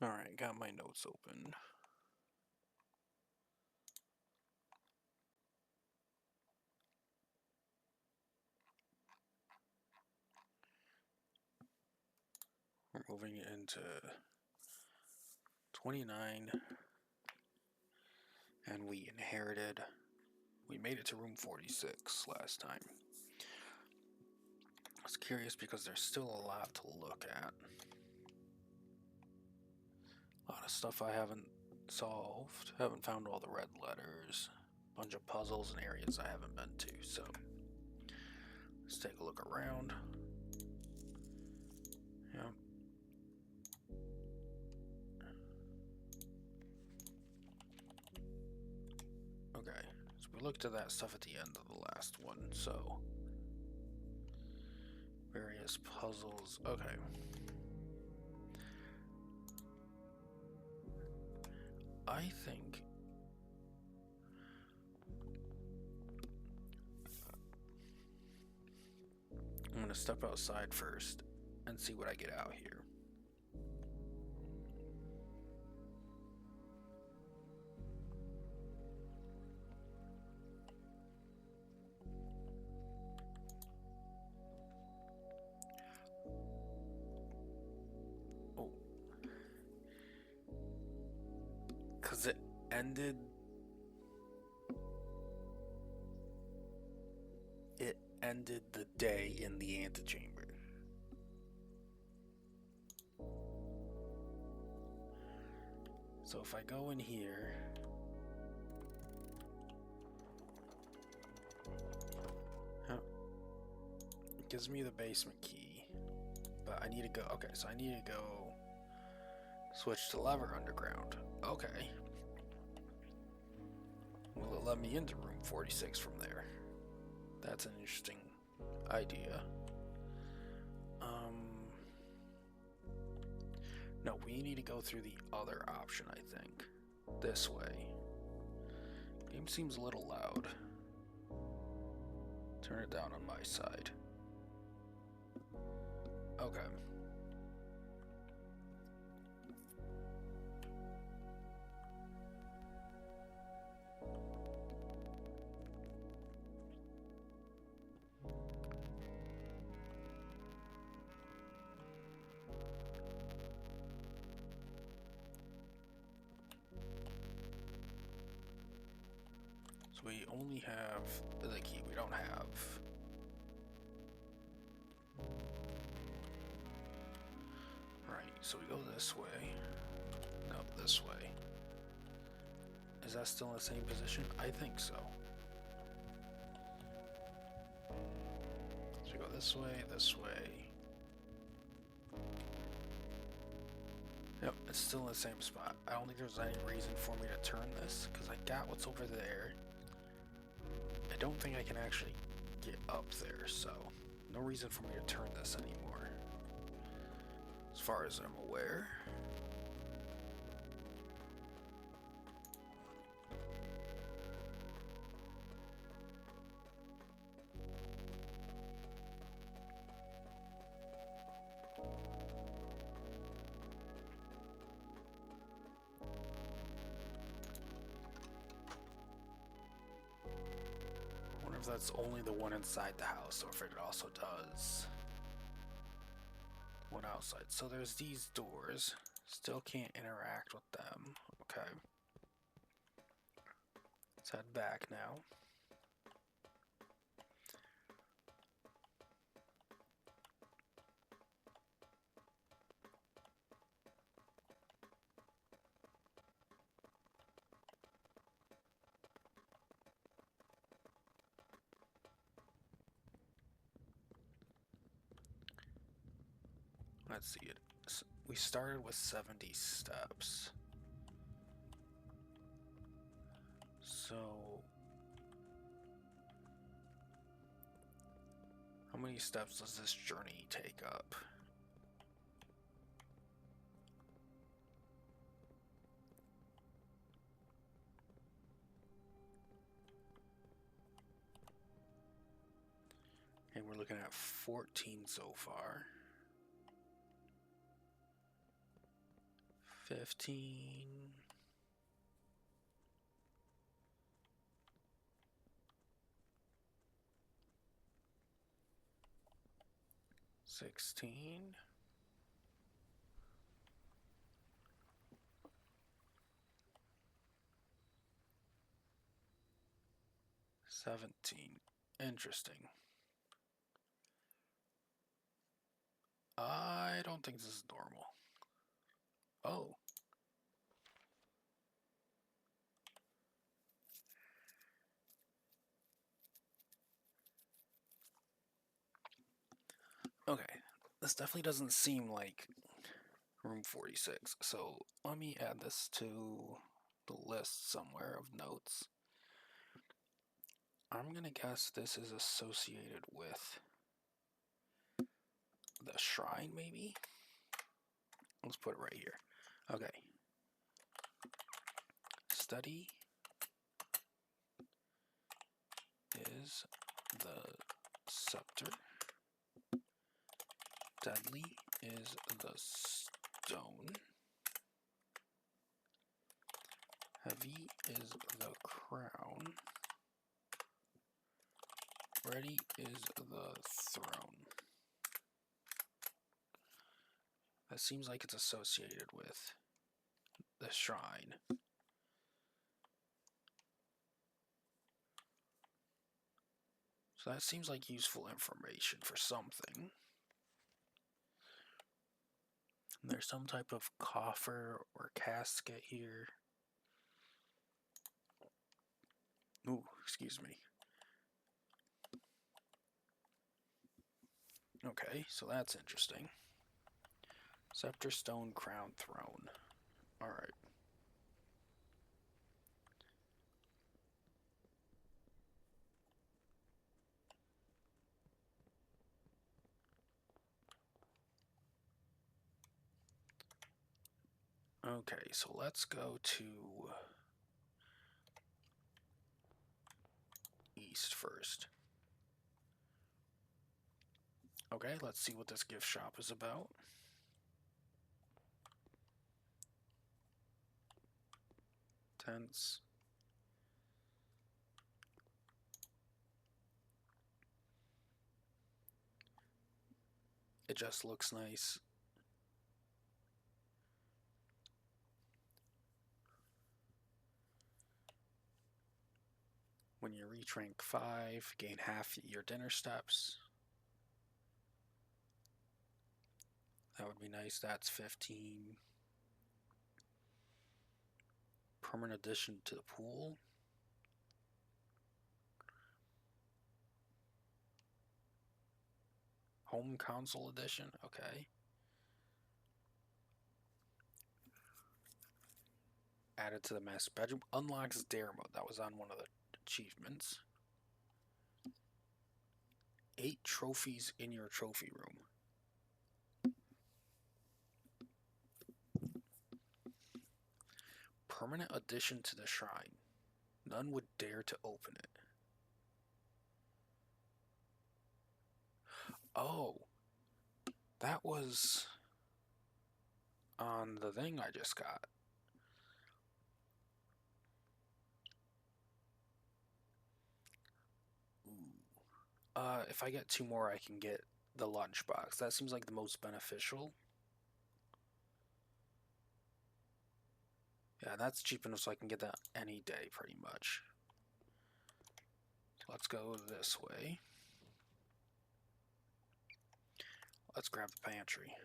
Alright, got my notes open. We're moving into 29, and we made it to room 46 last time. I was curious because there's still a lot to look at. A lot of stuff I haven't solved, haven't found all the red letters, a bunch of puzzles and areas I haven't been to, so let's take a look around. Yep. Okay, so we looked at that stuff at the end of the last one, so various puzzles. Okay. I think I'm gonna step outside first and see what I get out here. Oh, because it ended the day in the antechamber. So if I go in here, it gives me the basement key, but I need to go. Okay, so I need to go switch to lever underground. Okay. Will it let me into room 46 from there? That's an interesting idea. No, we need to go through the other option, I think. This way. Game seems a little loud. Turn it down on my side. Okay. So we only have the key, we don't have. Right, so we go this way. No, this way. Is that still in the same position? I think so. So we go this way, this way. Yep, it's still in the same spot. I don't think there's any reason for me to turn this, because I got what's over there. I don't think I can actually get up there, so no reason for me to turn this anymore, as far as I'm aware. I wonder if that's only the one inside the house, or if it also does one outside. So there's these doors. Still can't interact with them. Okay. Let's head back now. Let's see it. We started with 70 steps. So how many steps does this journey take up? And we're looking at 14 so far. 15. 16. 17. Interesting. I don't think this is normal. Oh. Okay. This definitely doesn't seem like room 46. So let me add this to the list somewhere of notes. I'm gonna guess this is associated with the shrine, maybe? Let's put it right here. Okay. Study is the scepter. Deadly is the stone. Heavy is the crown. Ready is the throne. That seems like it's associated with the shrine. So that seems like useful information for something. There's some type of coffer or casket here. Ooh, excuse me. Okay, so that's interesting. Scepter, stone, crown, throne. Alright. Okay, so let's go to east first. Okay, let's see what this gift shop is about. Tents. It just looks nice. When you reach rank 5, gain half your dinner steps. That would be nice. That's 15. Permanent addition to the pool. Home console edition. Okay. Added to the master bedroom. Unlocks dare mode. That was on one of the achievements. 8 trophies in your trophy room. Permanent addition to the shrine. None would dare to open it. Oh. That was on the thing I just got. If I get 2 more, I can get the lunchbox. That seems like the most beneficial. Yeah, that's cheap enough so I can get that any day, pretty much. Let's go this way. Let's grab the pantry.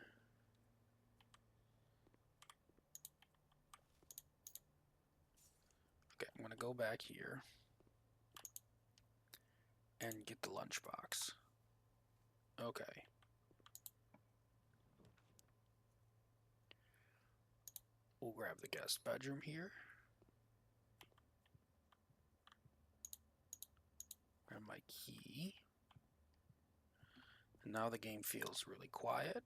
Okay, I'm gonna go back here and get the lunchbox. Okay. We'll grab the guest bedroom here. Grab my key. And now the game feels really quiet.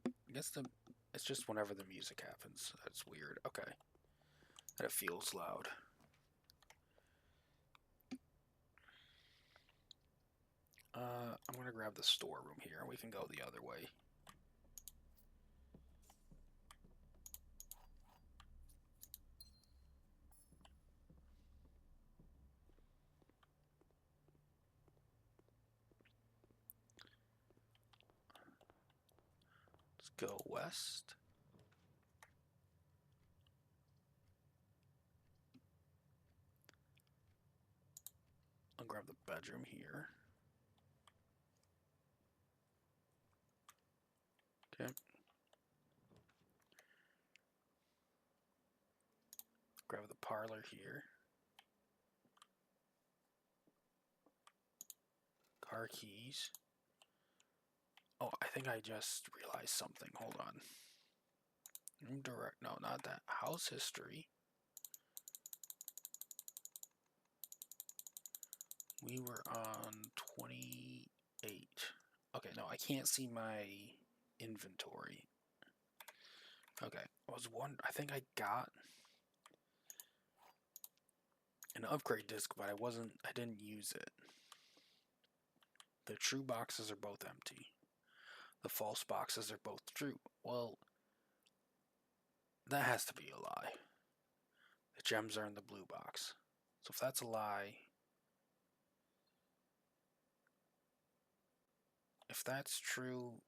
I guess it's just whenever the music happens. That's weird. Okay. And it feels loud. I'm gonna grab the storeroom here. We can go the other way. go west. I'll grab the bedroom here. Okay. Grab the parlor here. Car keys. Oh, I think I just realized something. Hold on. No, not that. House history. We were on 28. Okay, no, I can't see my inventory. Okay, I think I got an upgrade disc, but I didn't use it. The true boxes are both empty. The false boxes are both true. Well, that has to be a lie. The gems are in the blue box. So if that's a lie, if that's true,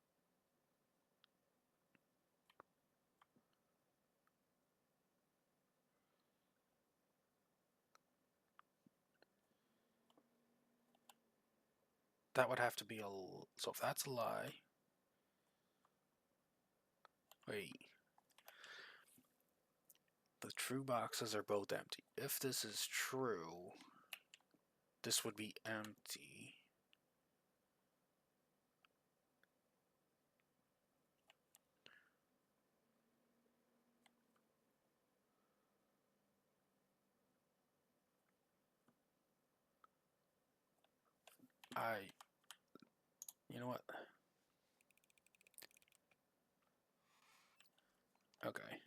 that would have to be so if that's a lie, wait, the true boxes are both empty. If this is true, this would be empty. You know what? Okay.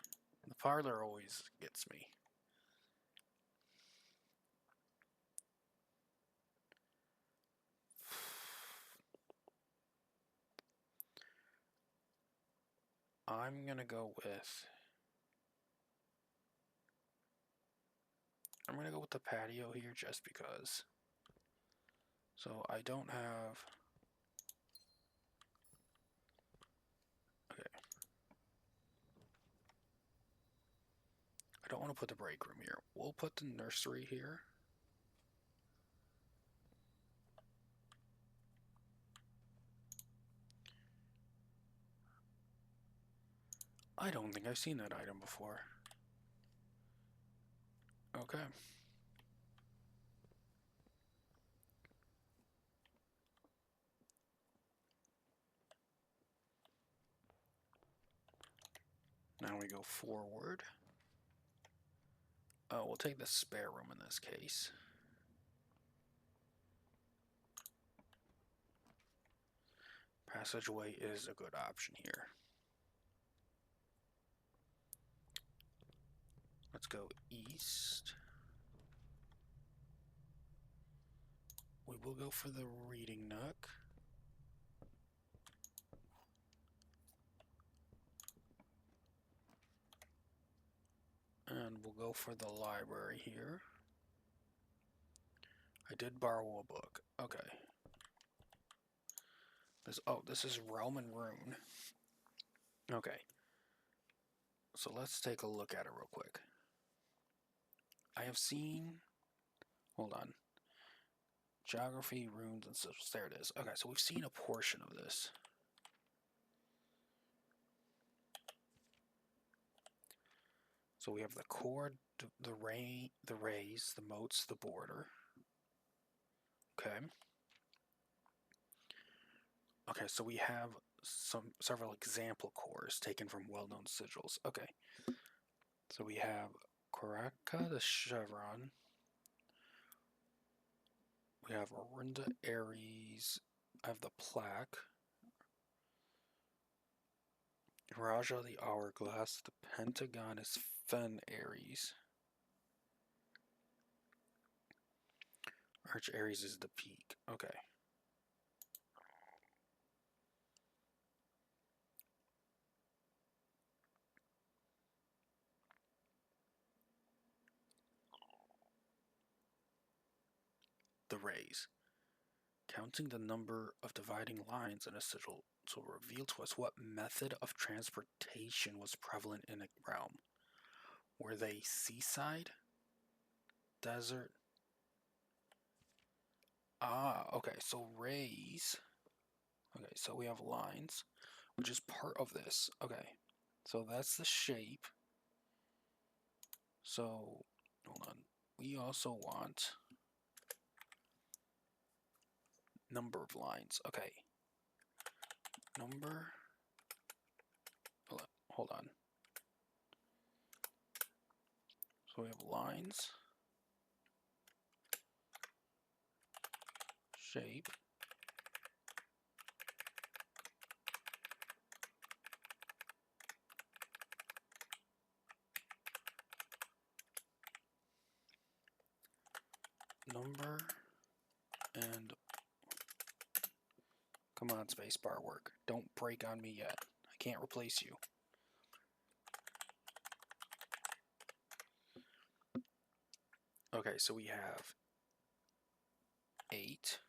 The parlor always gets me. I'm gonna go with the patio here just because. So I don't have. Okay. I don't want to put the break room here. We'll put the nursery here. I don't think I've seen that item before. Okay. Now we go forward. We'll take the spare room in this case. Passageway is a good option here. Let's go east. We will go for the reading nook. And we'll go for the library here. I did borrow a book. Okay. This is Realm and Rune. Okay. So let's take a look at it real quick. I have seen... Hold on. Geography, runes, and such. There it is. Okay, so we've seen a portion of this. So we have the core, the rays, the moats, the border. Okay. Okay, so we have several example cores taken from well-known sigils. Okay. So we have Koraka, the chevron. We have Arunda Ares. I have the plaque. Raja the hourglass. The pentagon is Fen Ares. Arch Ares is the peak. Okay. The rays. Counting the number of dividing lines in a sigil will reveal to us what method of transportation was prevalent in a realm. Were they seaside? Desert? Ah, okay, so rays. Okay, so we have lines, which is part of this. Okay, so that's the shape. So, hold on. We also want number of lines. Okay. Number. Hold on. So we have lines. Shape. Number. And come on, spacebar work. Don't break on me yet. I can't replace you. Okay, so we have 8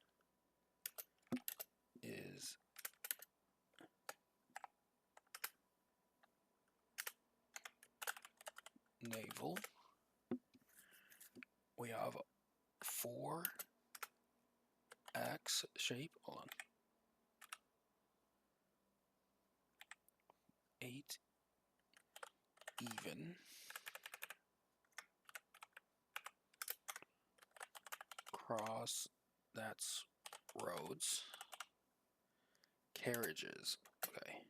is naval. We have 4x shape. Hold on. 8 even. Cross, that's roads. Carriages. Okay.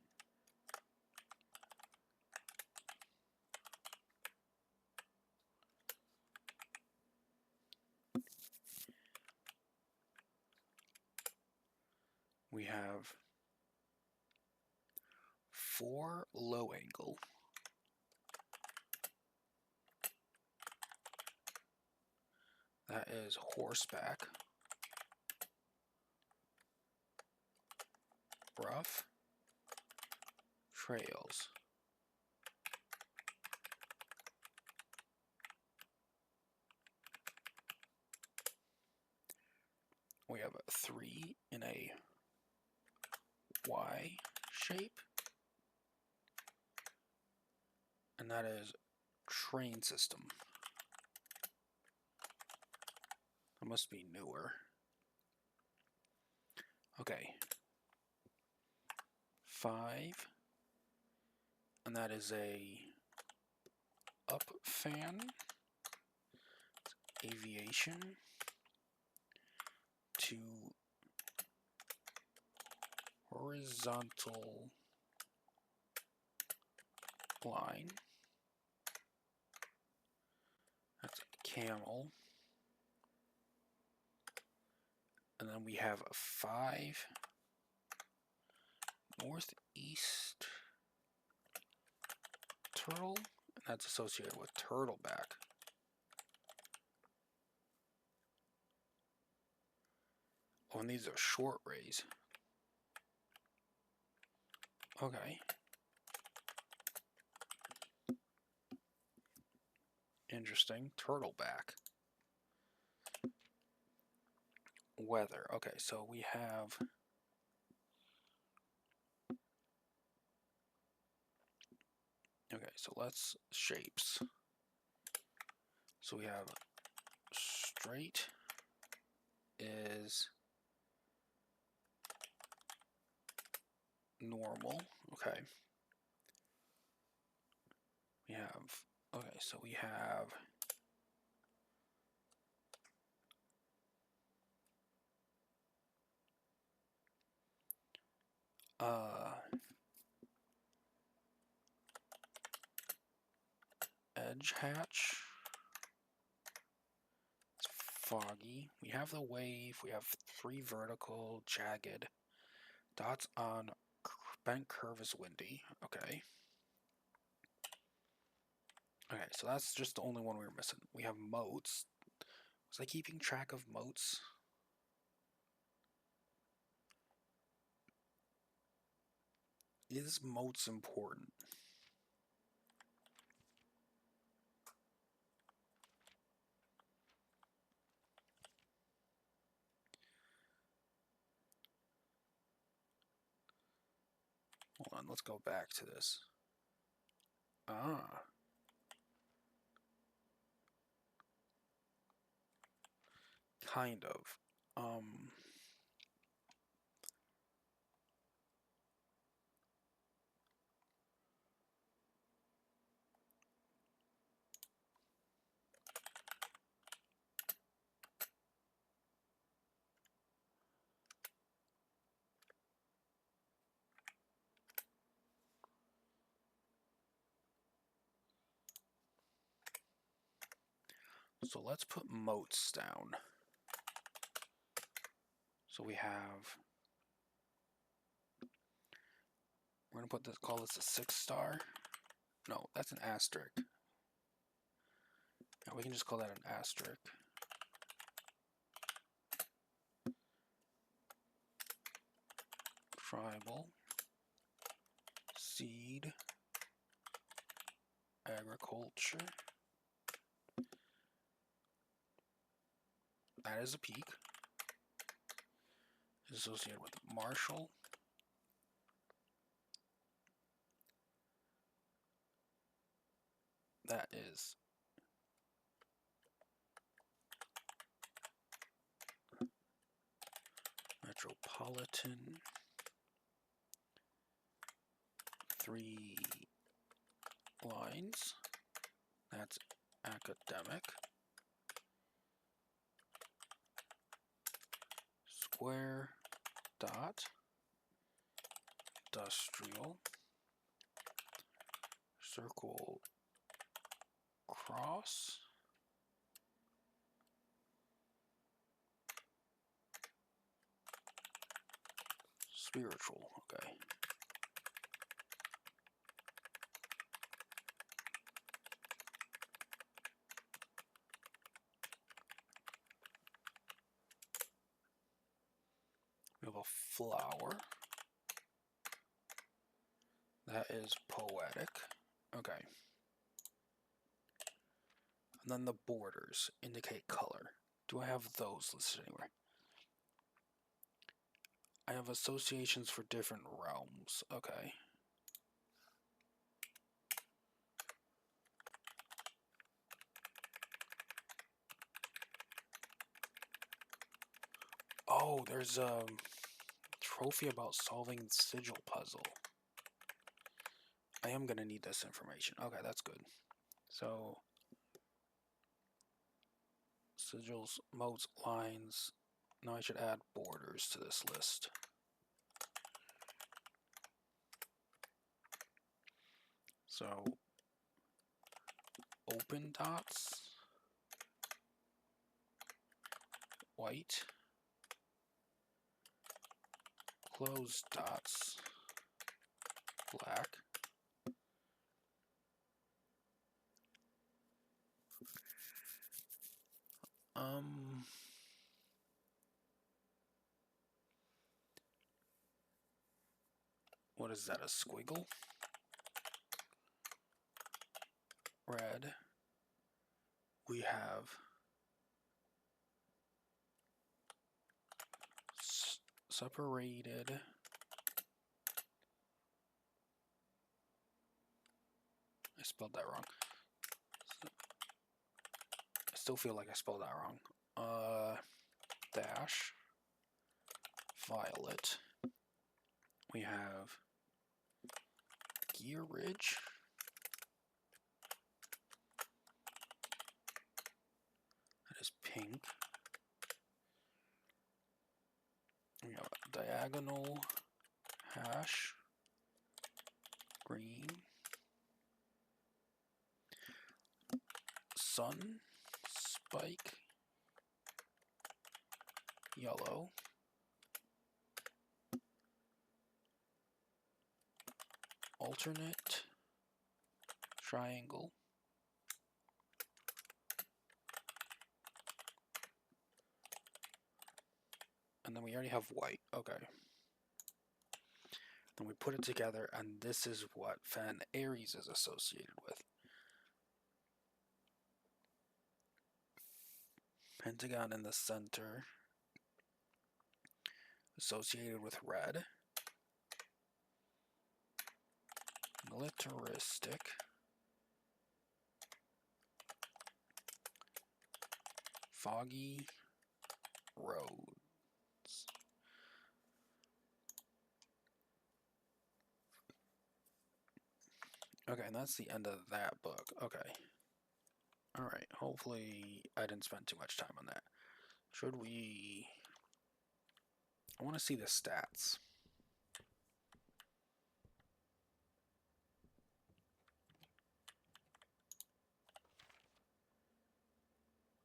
We have 4 low angle. That is horseback. Rough. Trails. We have a 3 in a Y shape. And that is train system. That must be newer. Okay. 5. And that is a up fan. Aviation. 2 horizontal line. That's a camel. And then we have a 5 northeast turtle, and that's associated with turtleback. Oh, and these are short rays. Okay. Interesting. Turtleback. Weather. Okay, so we have so let's shapes. So we have straight is normal. Okay. We have so we have edge hatch. It's foggy. We have the wave. We have 3 vertical, jagged. Dots on bent curve is windy. Okay. Okay, so that's just the only one we were missing. We have moats. Was I keeping track of moats? Is moats important? Hold on, let's go back to this. Ah. Kind of. So let's put moats down. So we have, we're gonna call this a 6-star. No, that's an asterisk. Yeah, we can just call that an asterisk. Tribal seed agriculture. That is a peak. It's associated with Marshall. That is metropolitan. 3 lines. That's academic. Square dot industrial. Circle cross. Spiritual, okay. We have a flower. That is poetic. Okay. And then the borders indicate color. Do I have those listed anywhere? I have associations for different realms. Okay. Oh, there's a trophy about solving the sigil puzzle. I am going to need this information. Okay, that's good. So, sigils, moats, lines. Now I should add borders to this list. So, open dots, white, closed dots, black. What is that, a squiggle? Red. We have separated I spelled that wrong. I still feel like I spelled that wrong. Dash violet. We have gear ridge. That is pink. We have a diagonal hash green. Sun spike yellow. Alternate triangle. And then we already have white. Okay. Then we put it together, and this is what Fan Aries is associated with. Pentagon in the center, associated with red. militaristic, foggy roads. Okay, and that's the end of that book. Okay. Alright, hopefully I didn't spend too much time on that. Should we... I want to see the stats.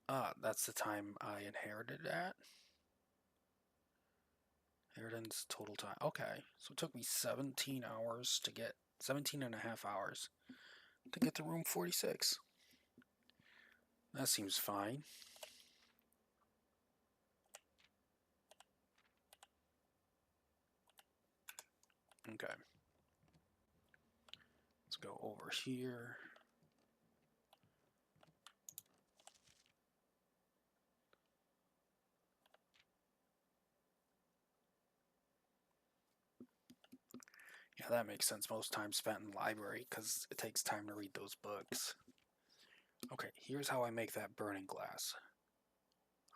Ah, that's the time I inherited at. Inheritance total time. Okay, so it took me 17 hours to get... 17 and a half hours to get to room 46. That seems fine. Okay. Let's go over here. Yeah, that makes sense. Most time spent in the library because it takes time to read those books. Okay, here's how I make that burning glass.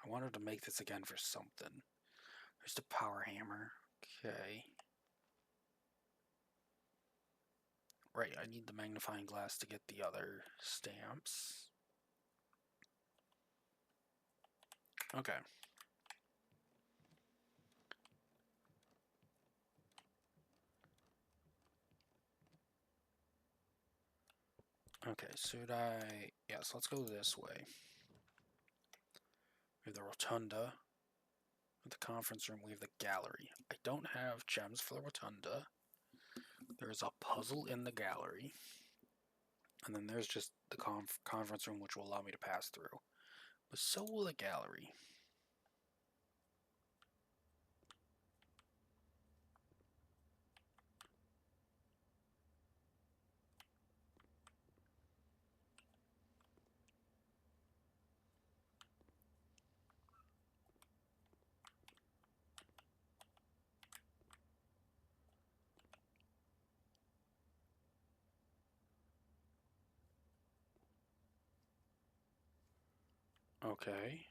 I wanted to make this again for something. There's the power hammer. Okay. Right, I need the magnifying glass to get the other stamps. Okay. Okay, should I... Yes, let's go this way. We have the rotunda. The conference room, we have the gallery. I don't have gems for the rotunda. There's a puzzle in the gallery. And then there's just the conference room, which will allow me to pass through. But so will the gallery. Okay.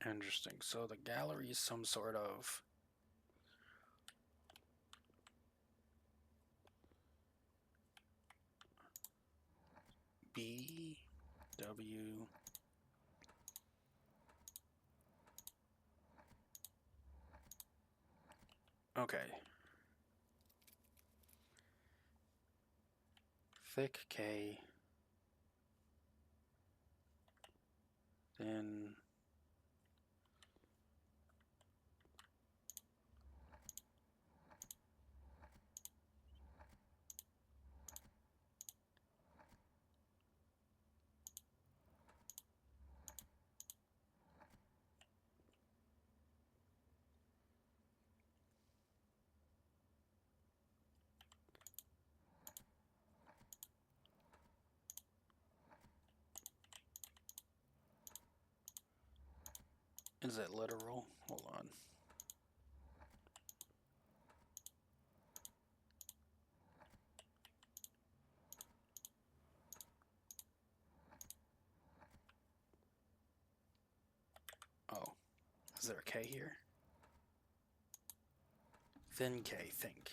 Interesting. So the gallery is some sort of... B... W... Okay. Thick K. Then... Is it literal? Hold on. Oh. Is there a K here? Thin K, think.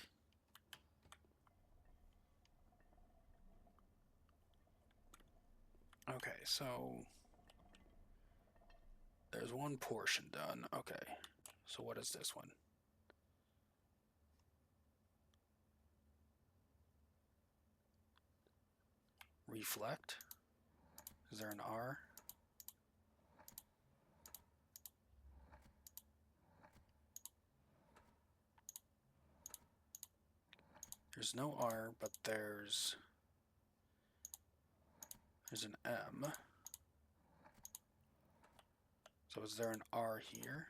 Okay, so... There's one portion done. Okay. So what is this one? Reflect. Is there an R? There's no R, but there's an M. So is there an R here?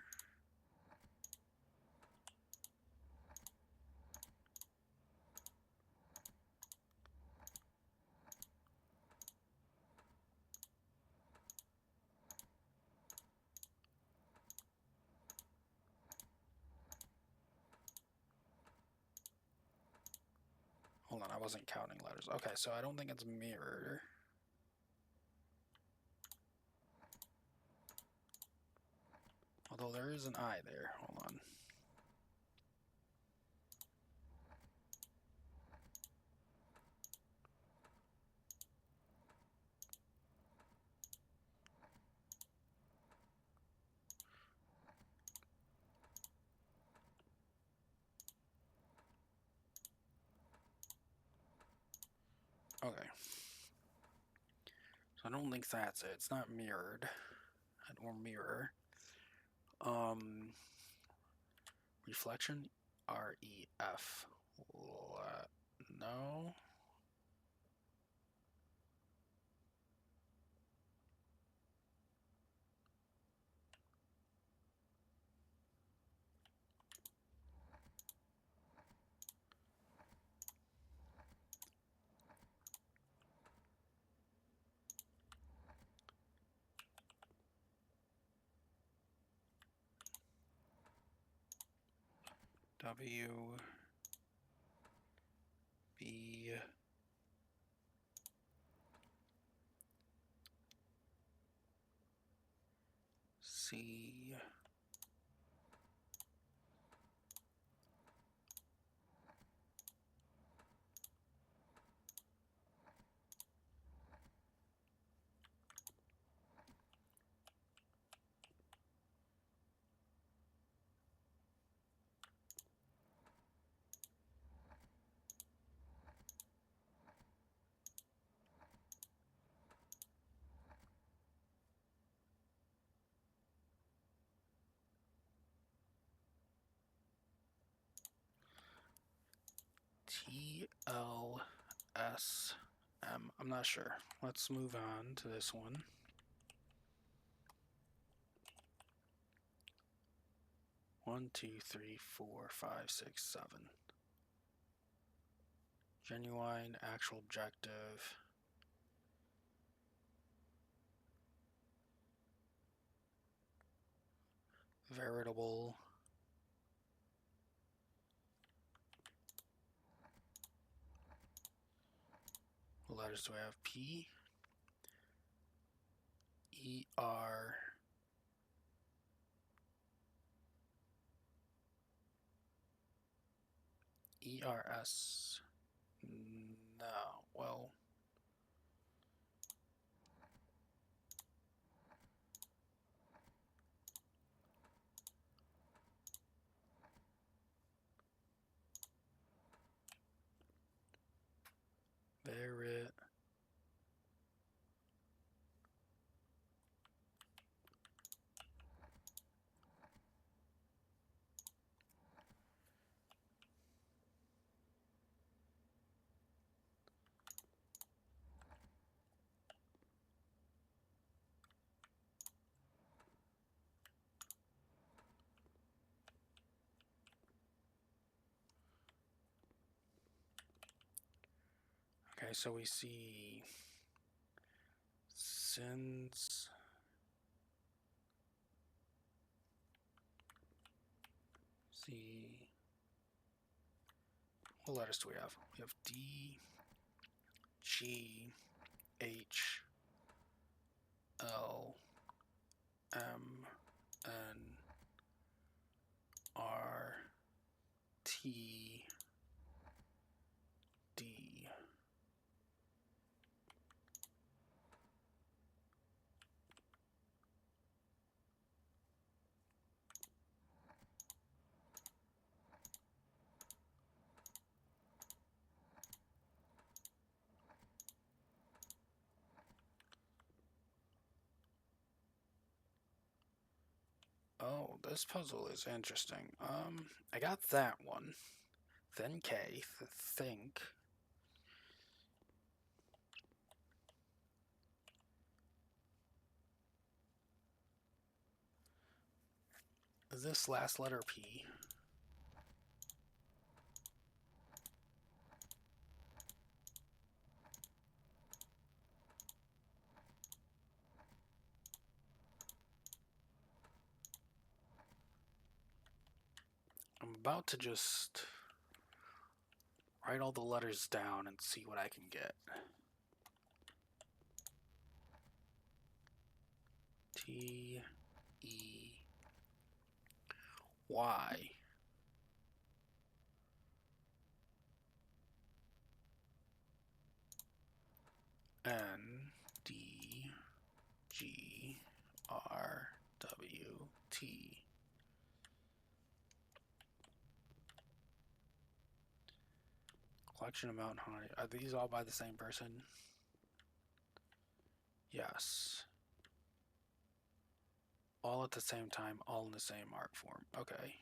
wasn't counting letters. Okay, so I don't think it's mirrored. Although there is an I there. Hold on. Okay. So I don't think that's it. It's not mirrored. Or mirror. Reflection? R-E-F. No. W B C T L S M. I'm not sure. Let's move on to this one. One, two, three, four, five, six, seven. Genuine, actual, objective. Veritable. What letters do I have? P, E, R, E, R, S. No. Well, Verit. Okay, so we see sins. See. What letters do we have? We have D, G, H, L, M, N, R, T, D. Oh, this puzzle is interesting. I got that one. Then K, think. Is this last letter P? I'm about to just write all the letters down and see what I can get. T E Y. N D G R W T. Collection of Mountain Honey. Are these all by the same person? Yes. All at the same time, all in the same art form. Okay.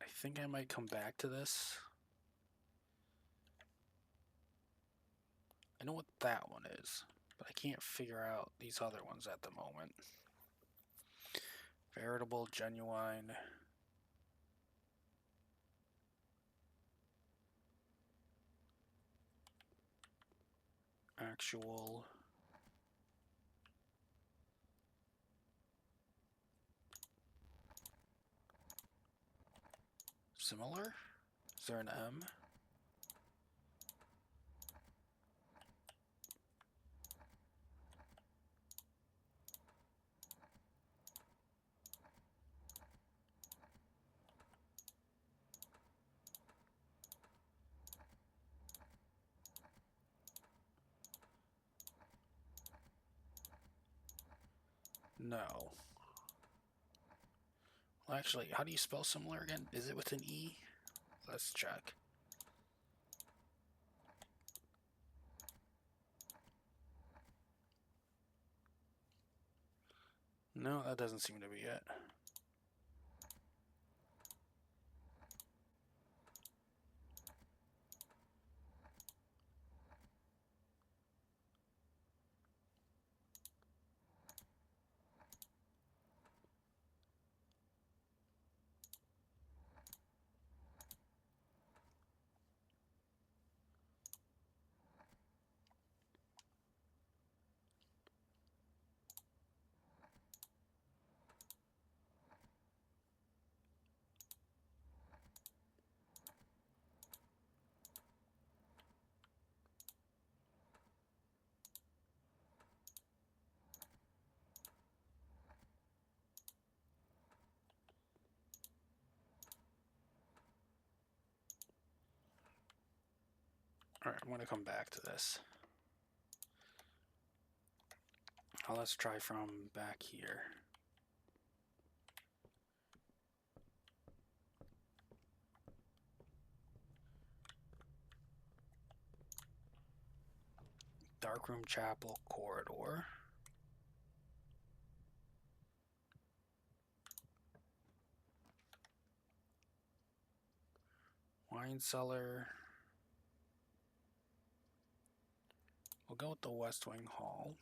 I think I might come back to this. I know what that one is, but I can't figure out these other ones at the moment. Veritable, genuine. Actual. Similar? Is there an M? No. Well, actually, how do you spell similar again? Is it with an E? Let's check. No, that doesn't seem to be it. Alright, I'm going to come back to this. Now let's try from back here. Darkroom Chapel Corridor. Wine Cellar. We'll go with the West Wing Hall.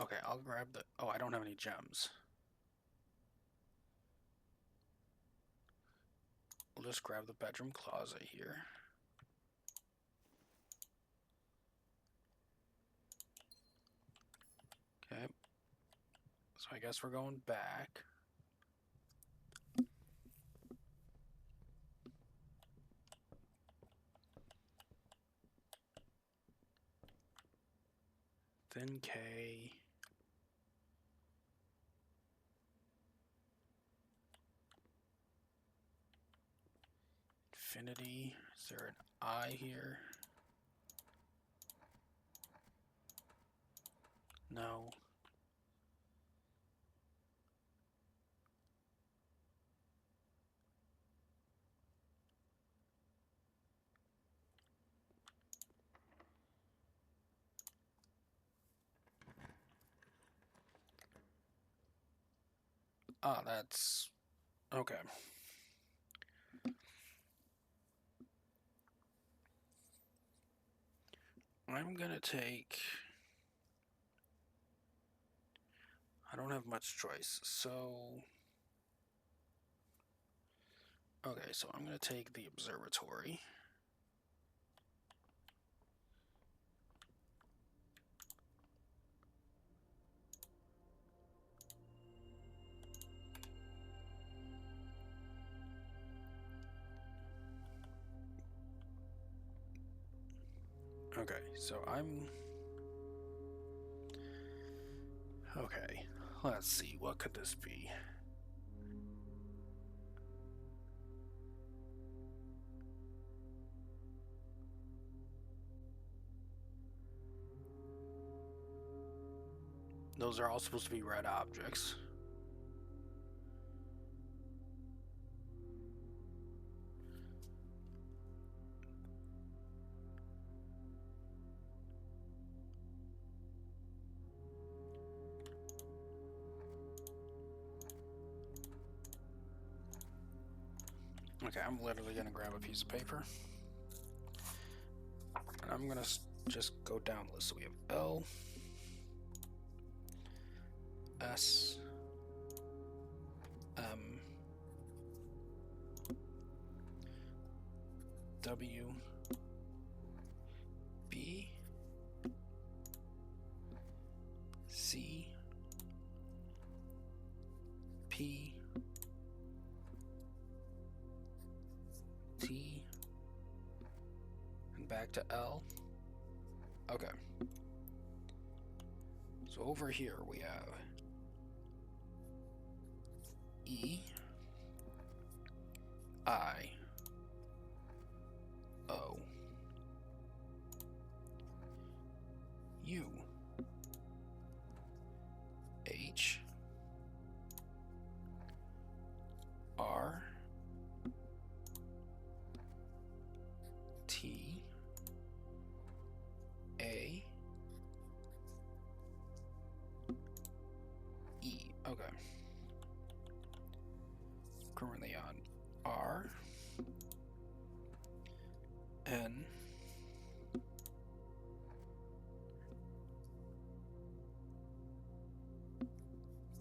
Okay, I'll grab the... Oh, I don't have any gems. We'll just grab the bedroom closet here. Okay. So I guess we're going back. Then K. Infinity. Is there an I here? No. Ah, that's... Okay. I'm gonna take... I don't have much choice, so... Okay, so I'm gonna take the observatory. Okay, so I'm... Okay, let's see, what could this be? Those are all supposed to be red objects. Okay, I'm literally gonna grab a piece of paper. And I'm gonna just go down the list. So we have L, S, M, W, B, C, P, T, and back to L. Okay. So over here we have E, I, O, U, H, R, T, A, E. Okay. Currently on R, N,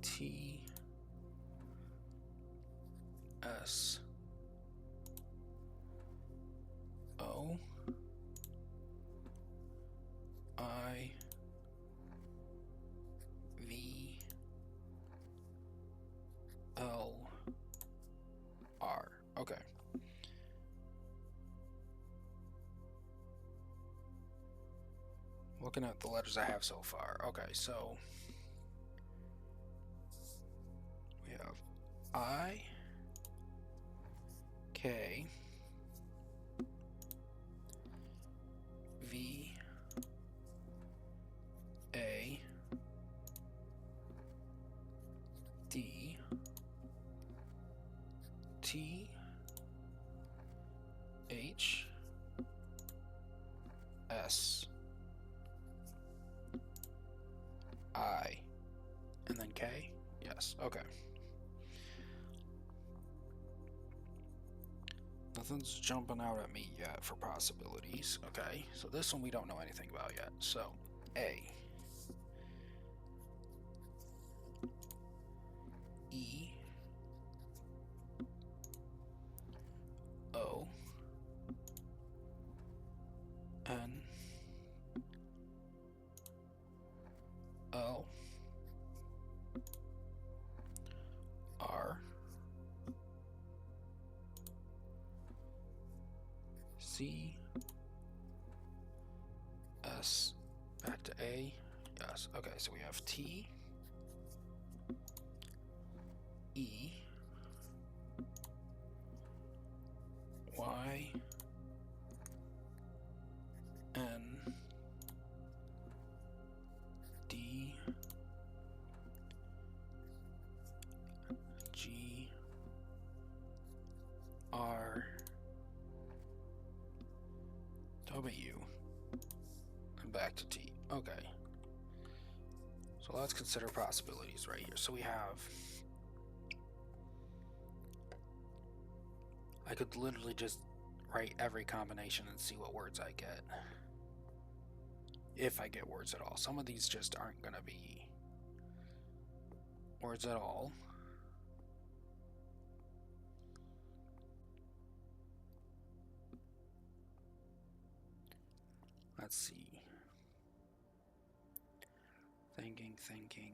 T, S, O, I, V, L, R. Okay. Looking at the letters I have so far. Okay, so we have I, K, V, A, D, T, H, S, I, and then K? Yes, okay. Nothing's jumping out at me yet for possibilities. Okay, so this one we don't know anything about yet. So, A, E, O, N, L, R, C, S, back to A. Yes, okay, so we have T, E, Y, N, D, G, R, W, and back to T. Okay. So let's consider possibilities right here. So we have... I could literally just write every combination and see what words I get. If I get words at all. Some of these just aren't going to be words at all. Let's see. Thinking.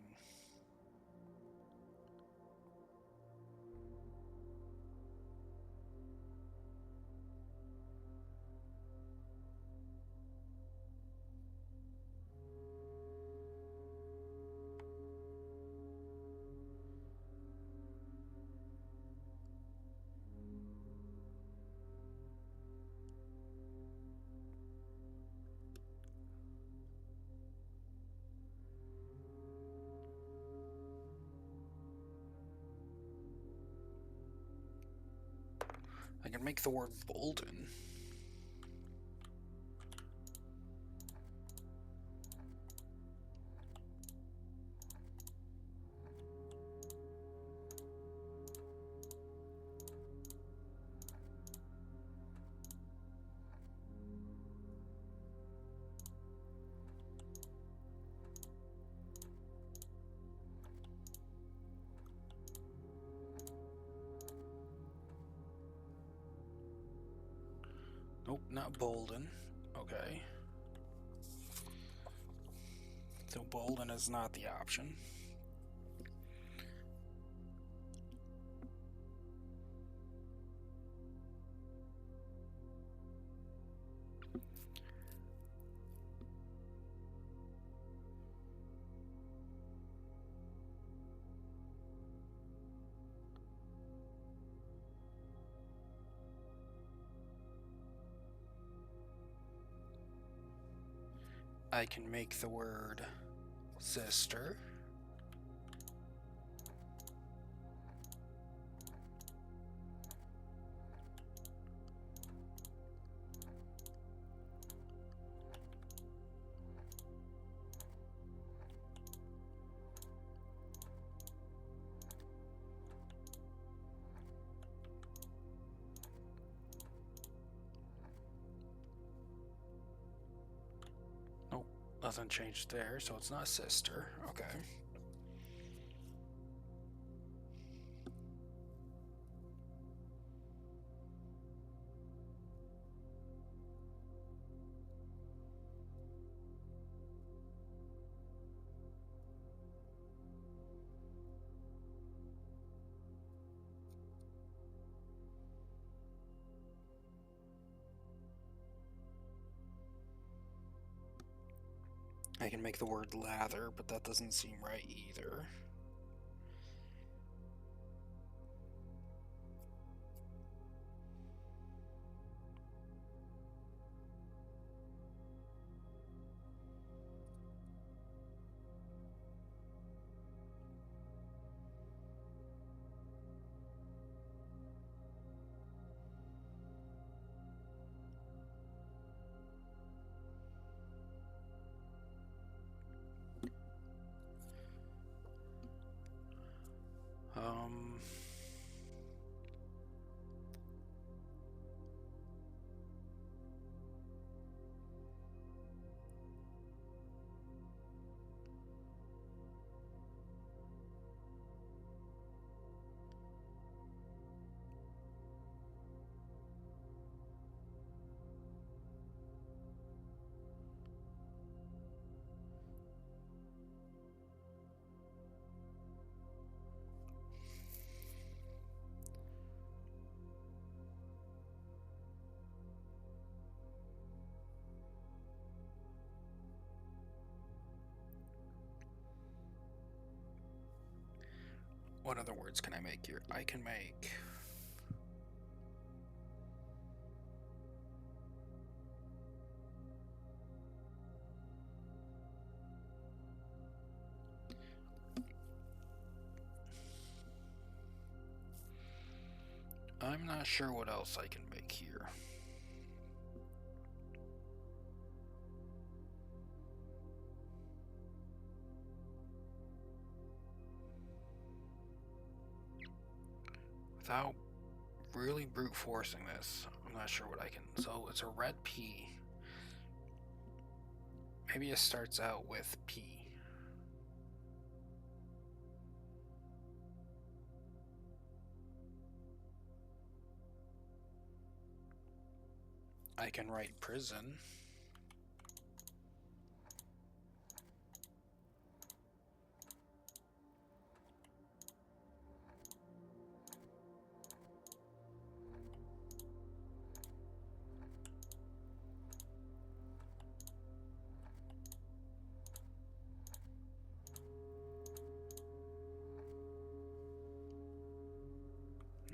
I can make the word Bolden. Nope, not Bolden. Okay. So Bolden is not the option. I can make the word sister. Nope, nothing changed there, so it's not sister. Okay. I can make the word lather, but that doesn't seem right either. Um... What other words can I make here? I can make... I'm not sure what else I can make here. Without really brute forcing this, I'm not sure what I can... So it's a red P. Maybe it starts out with P. I can write prison.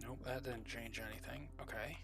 Nope, that didn't change anything. Okay.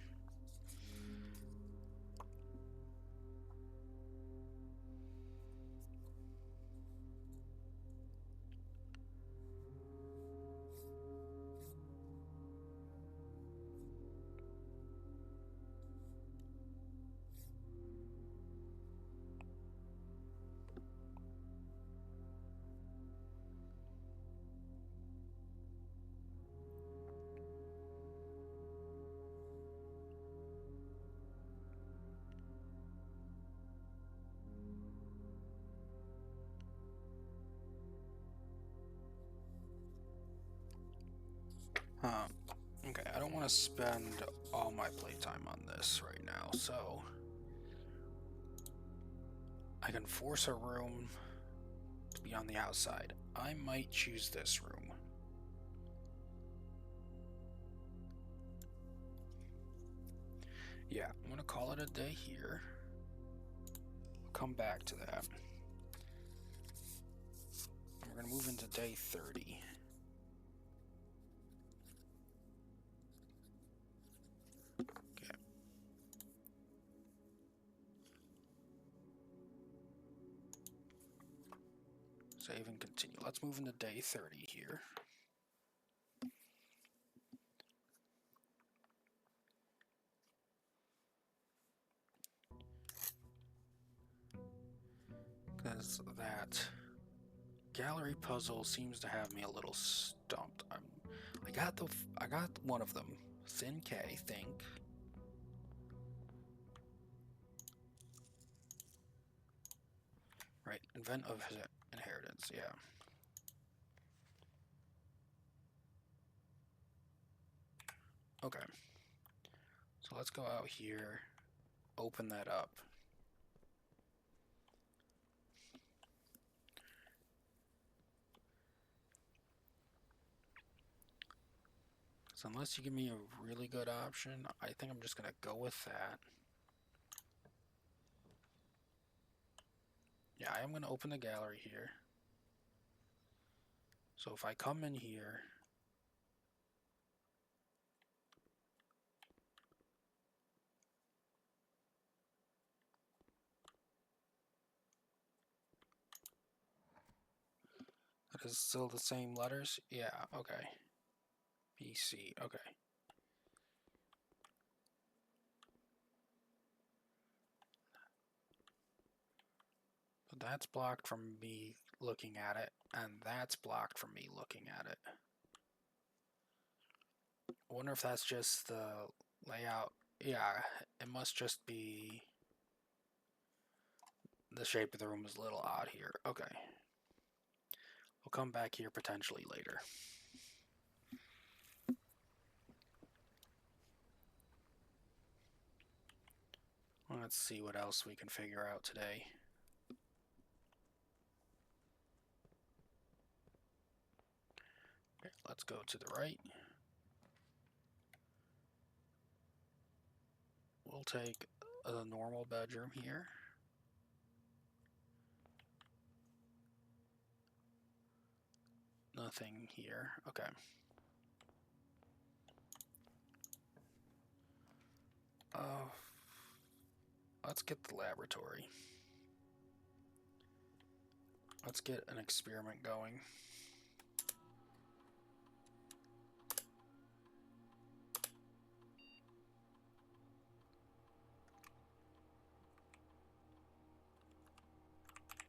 Huh. Okay, I don't want to spend all my playtime on this right now, so I can force a room to be on the outside. I might choose this room. Yeah, I'm gonna call it a day here. We'll come back to that. And we're gonna move into day 30. Okay. Save and continue. Let's move into day 30 here. Because that gallery puzzle seems to have me a little stumped. I got one of them. Thin K, think. Right, invent of his inheritance, yeah. Okay. So let's go out here, open that up. So unless you give me a really good option, I think I'm just gonna go with that. Yeah, I am gonna open the gallery here. So if I come in here, it is still the same letters? Yeah, okay. BC, okay. So that's blocked from me looking at it, and that's blocked from me looking at it. I wonder if that's just the layout. Yeah, it must just be the shape of the room is a little odd here. Okay. We'll come back here potentially later. Let's see what else we can figure out today. Okay, let's go to the right. We'll take a normal bedroom here. Nothing here. Okay. Let's get the laboratory. Let's get an experiment going.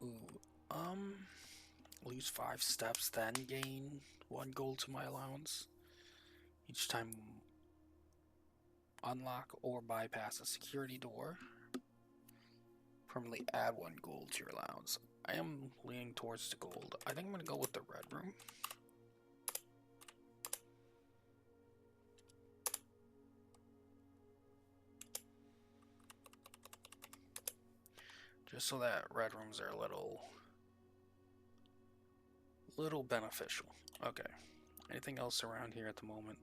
Ooh, lose 5 steps, then gain 1 gold to my allowance. Each time unlock or bypass a security door. Permanently add 1 gold to your allowance. I am leaning towards the gold. I think I'm going to go with the red room. Just so that red rooms are a little beneficial. Okay. Anything else around here at the moment?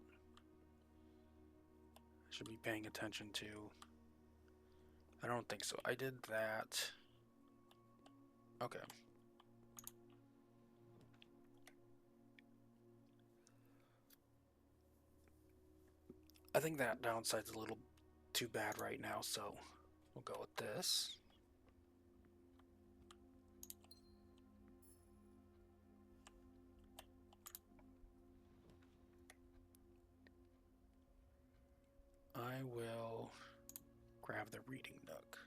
I should be paying attention to. I don't think so. I did that. Okay. I think that downside's a little too bad right now, so we'll go with this. I will grab the reading nook.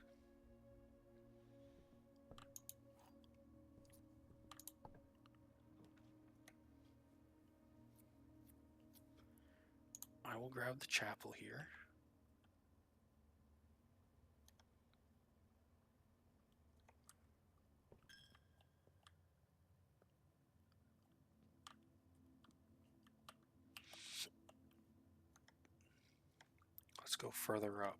I will grab the chapel here. Let's go further up.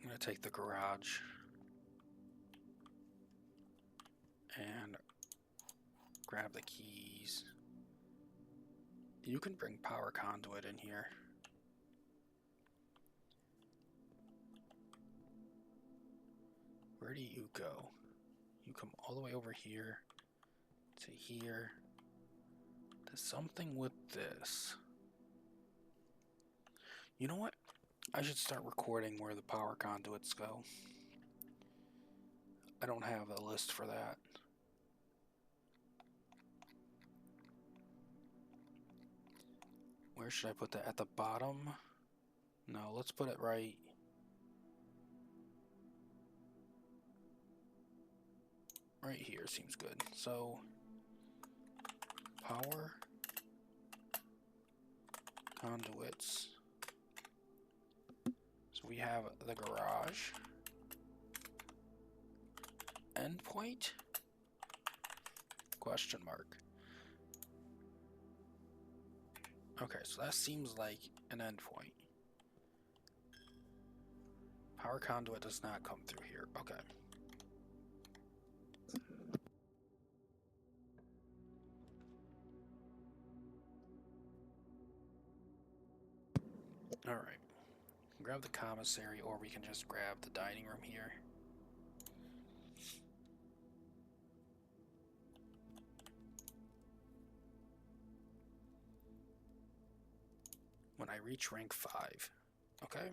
I'm going to take the garage and grab the keys. You can bring power conduit in here. Where do you go? You come all the way over here to here. There's something with this. You know what? I should start recording where the power conduits go. I don't have a list for that. Where should I put that? At the bottom? No, let's put it right here seems good. So power conduits. So we have the garage. Endpoint? Question mark. Okay, so that seems like an endpoint. Power conduit does not come through here. Okay. Alright. Grab the commissary, or we can just grab the dining room here. When I reach rank 5. Okay.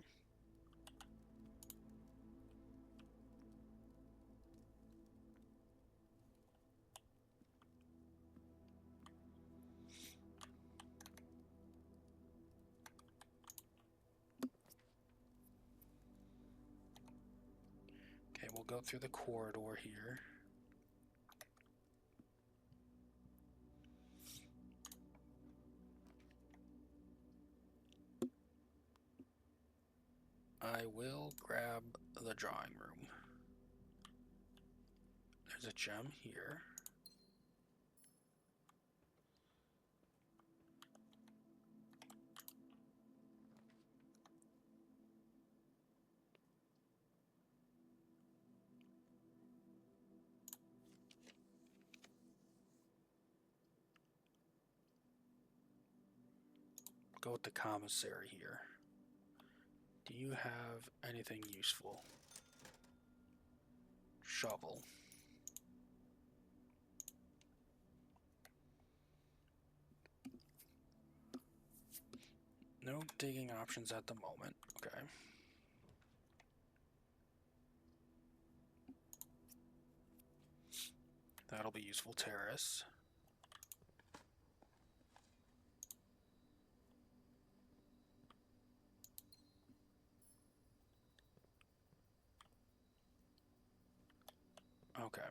Okay, we'll go through the corridor here. I will grab the drawing room. There's a gem here. Go with the commissary here. Do you have anything useful? Shovel. No digging options at the moment. Okay. That'll be useful. Terrace. Okay.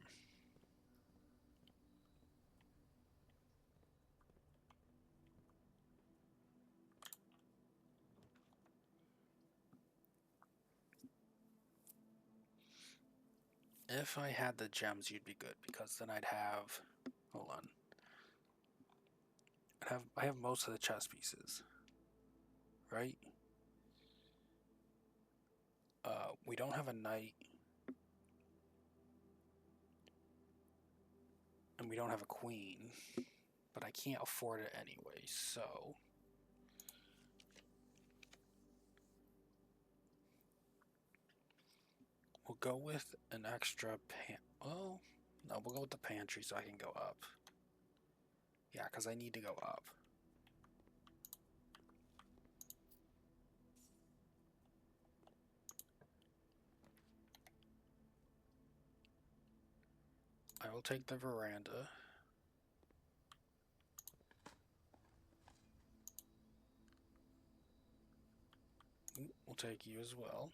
If I had the gems, you'd be good, because then I'd have... Hold on. I have most of the chess pieces. Right? We don't have a knight. And we don't have a queen. But I can't afford it anyway, so... We'll go with an extra well, no, we'll go with the pantry so I can go up. Yeah, because I need to go up. I will take the veranda. We'll take you as well.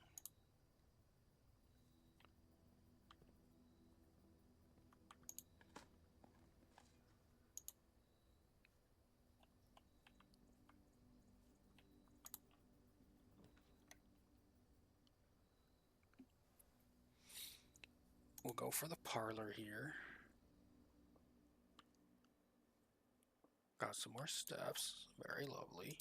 We'll go for the parlor here. Got some more steps. Very lovely.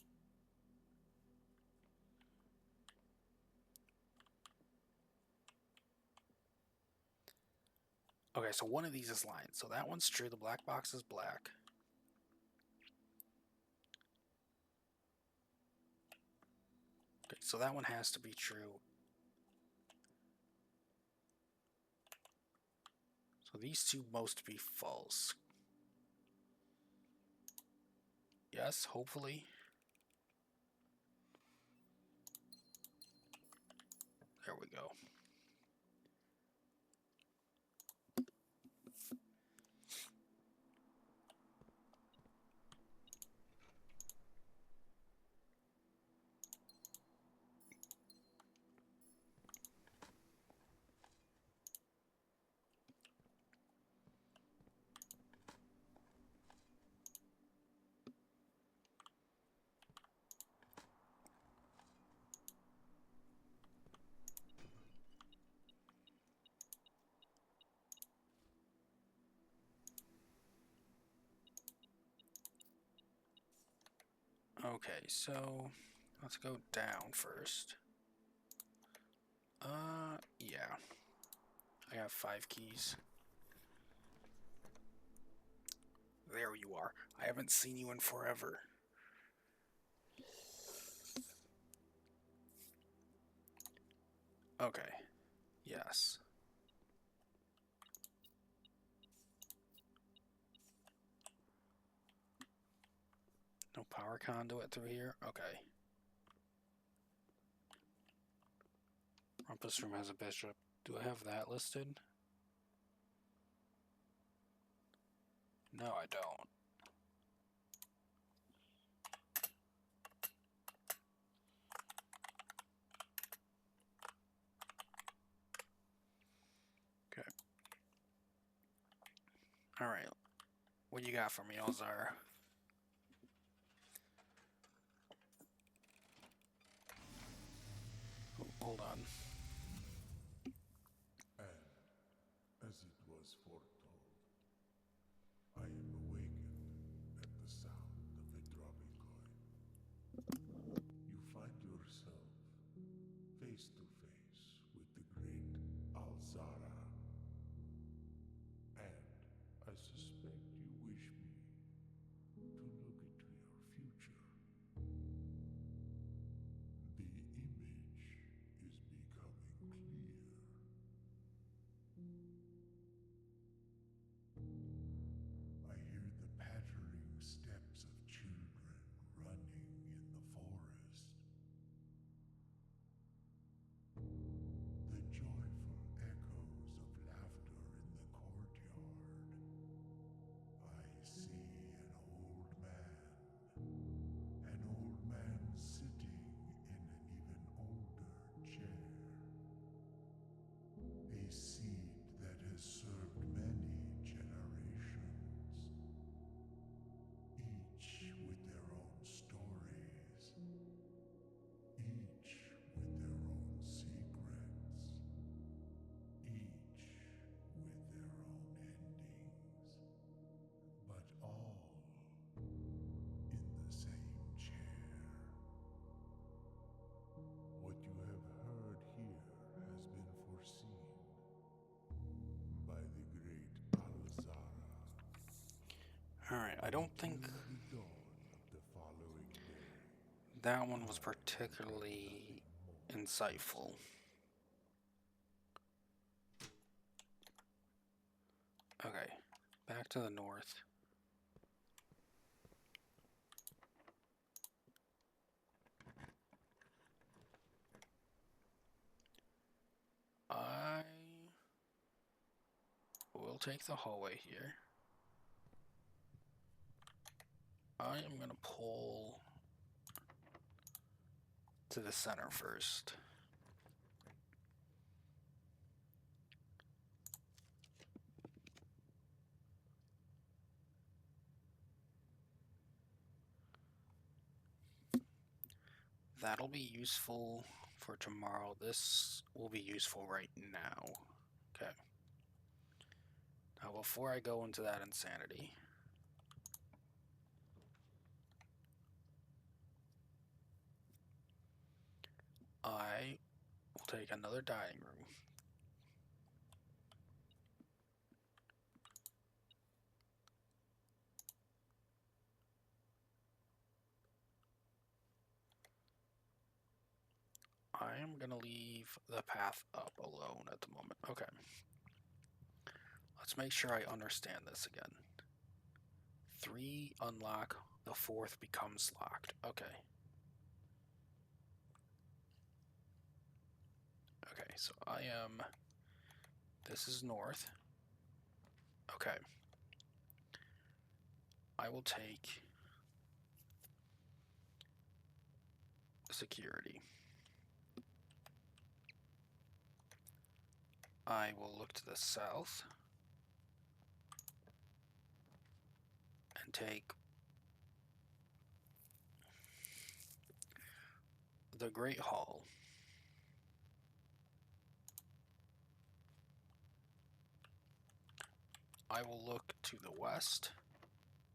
Okay, so one of these is lined. So that one's true. The black box is black. Okay, so that one has to be true. So these two must be false. Yes, hopefully. There we go. Okay, so let's go down first. Yeah. I have 5 keys. There you are. I haven't seen you in forever. Okay. Yes. No power conduit through here? Okay. Rumpus room has a bishop. Do I have that listed? No, I don't. Okay. Alright. What you got for me, Elzar? Oh, hold on. And, as it was foretold, I am awakened at the sound of a dropping coin. You find yourself face to face with the great Alzara. And I suspect you wish me to look into your future. The image is becoming clear. I hear the pattering steps of children running in the forest. The joyful echoes of laughter in the courtyard. I see an old man sitting in an even older chair. A seed that has served many generations, each with their own stories, each with their own secrets, each with their own endings, but all in the same chair. What you have heard here has been foreseen by the great Alzara. Alright, I don't think Until the dawn of the following day, that one was I particularly nothing more. insightful. Okay, back to the north. I will take the hallway here. I am going to pull to the center first. That'll be useful for tomorrow. This will be useful right now. Okay. Now, before I go into that insanity, I will take another dining room. I am gonna leave the path up alone at the moment. Okay. Let's make sure I understand this again. 3 unlock, the 4th becomes locked. Okay. Okay, so I am... This is north. Okay. I will take security. I will look to the south and take the Great Hall. I will look to the west,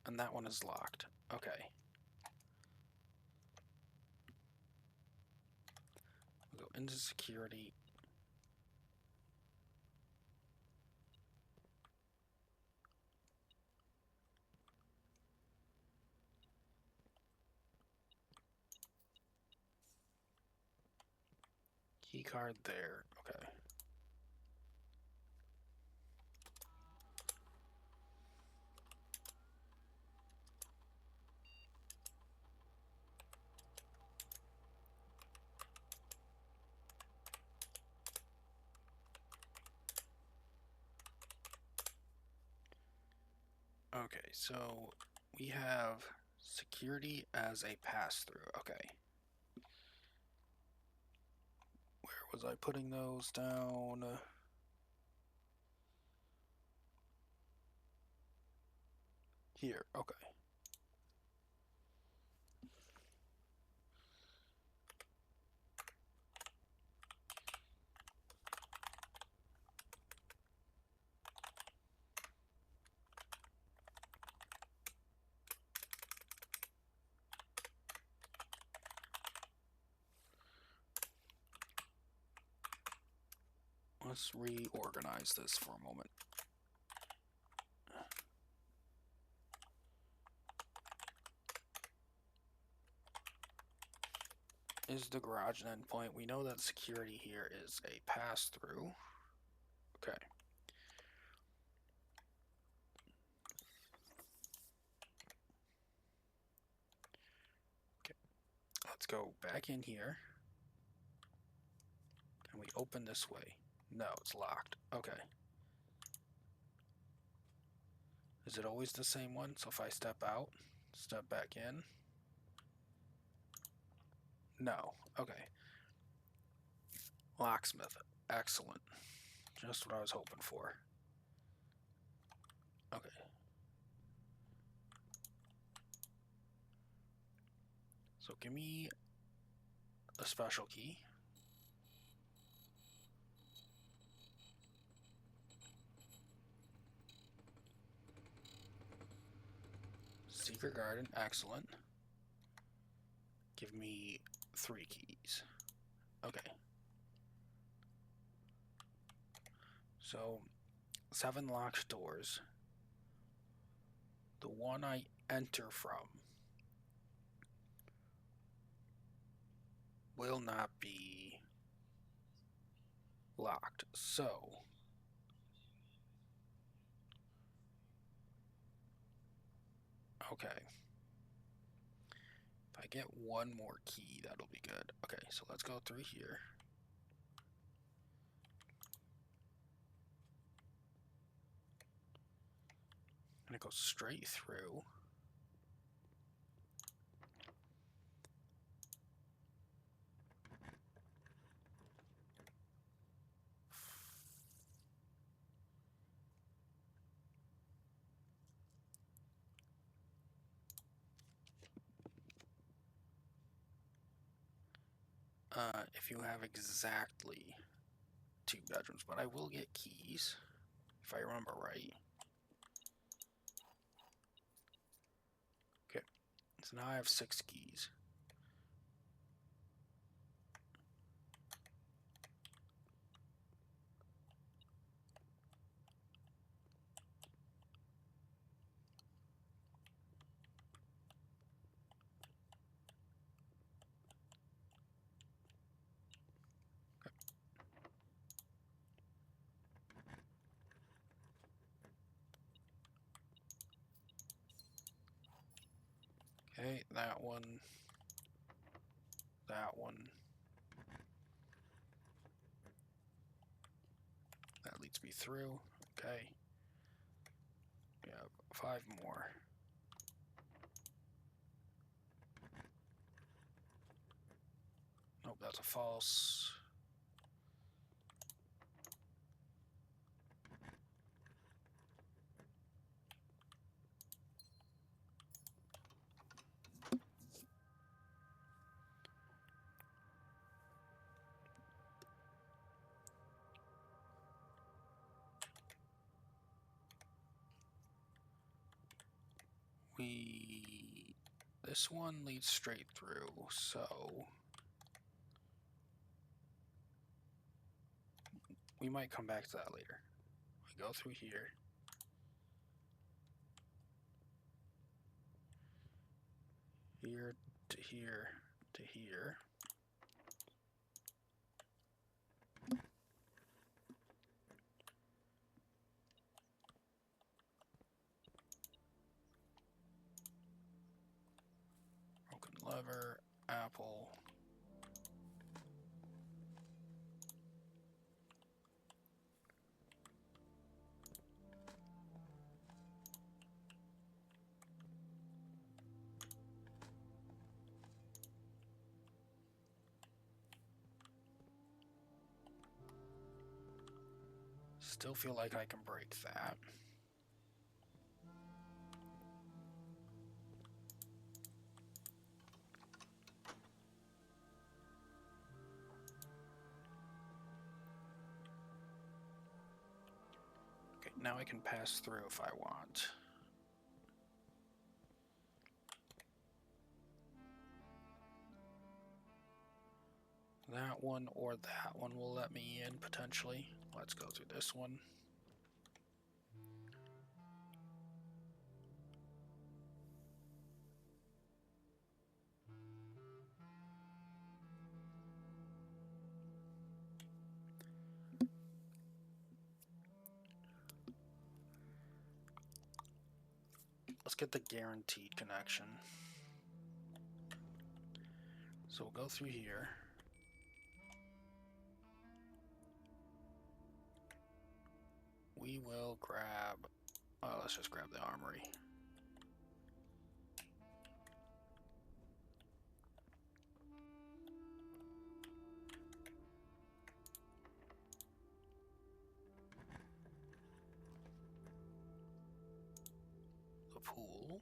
and that one is locked. Okay. We'll go into security. Key card there. Okay. Okay, so we have security as a pass-through. Okay. Where was I putting those down? Here. Okay. Let's reorganize this for a moment. Is the garage an endpoint? We know that security here is a pass-through. Okay. Okay. Let's go back in here. Can we open this way? No, it's locked. Okay. Is it always the same one? So if I step out, step back in? No. Okay. Locksmith. Excellent. Just what I was hoping for. Okay. So give me a special key. Secret garden. Excellent. Give me 3 keys. Okay. So 7 locked doors. The one I enter from will not be locked. So okay. If I get one more key, that'll be good. Okay, so let's go through here. I'm gonna go straight through. If you have exactly 2 bedrooms, but I will get keys, if I remember right. Okay, so now I have 6 keys. Okay, that one. That one. That leads me through. Okay. We have 5 more. Nope, that's a false. This one leads straight through, so we might come back to that later. We go through here. Here to here to here. Broken lever, apple. Still feel like I can break that. Okay, now I can pass through if I want. That one or that one will let me in potentially. Let's go through this one. Let's get the guaranteed connection. So we'll go through here. We will grab, let's just grab the armory. The pool.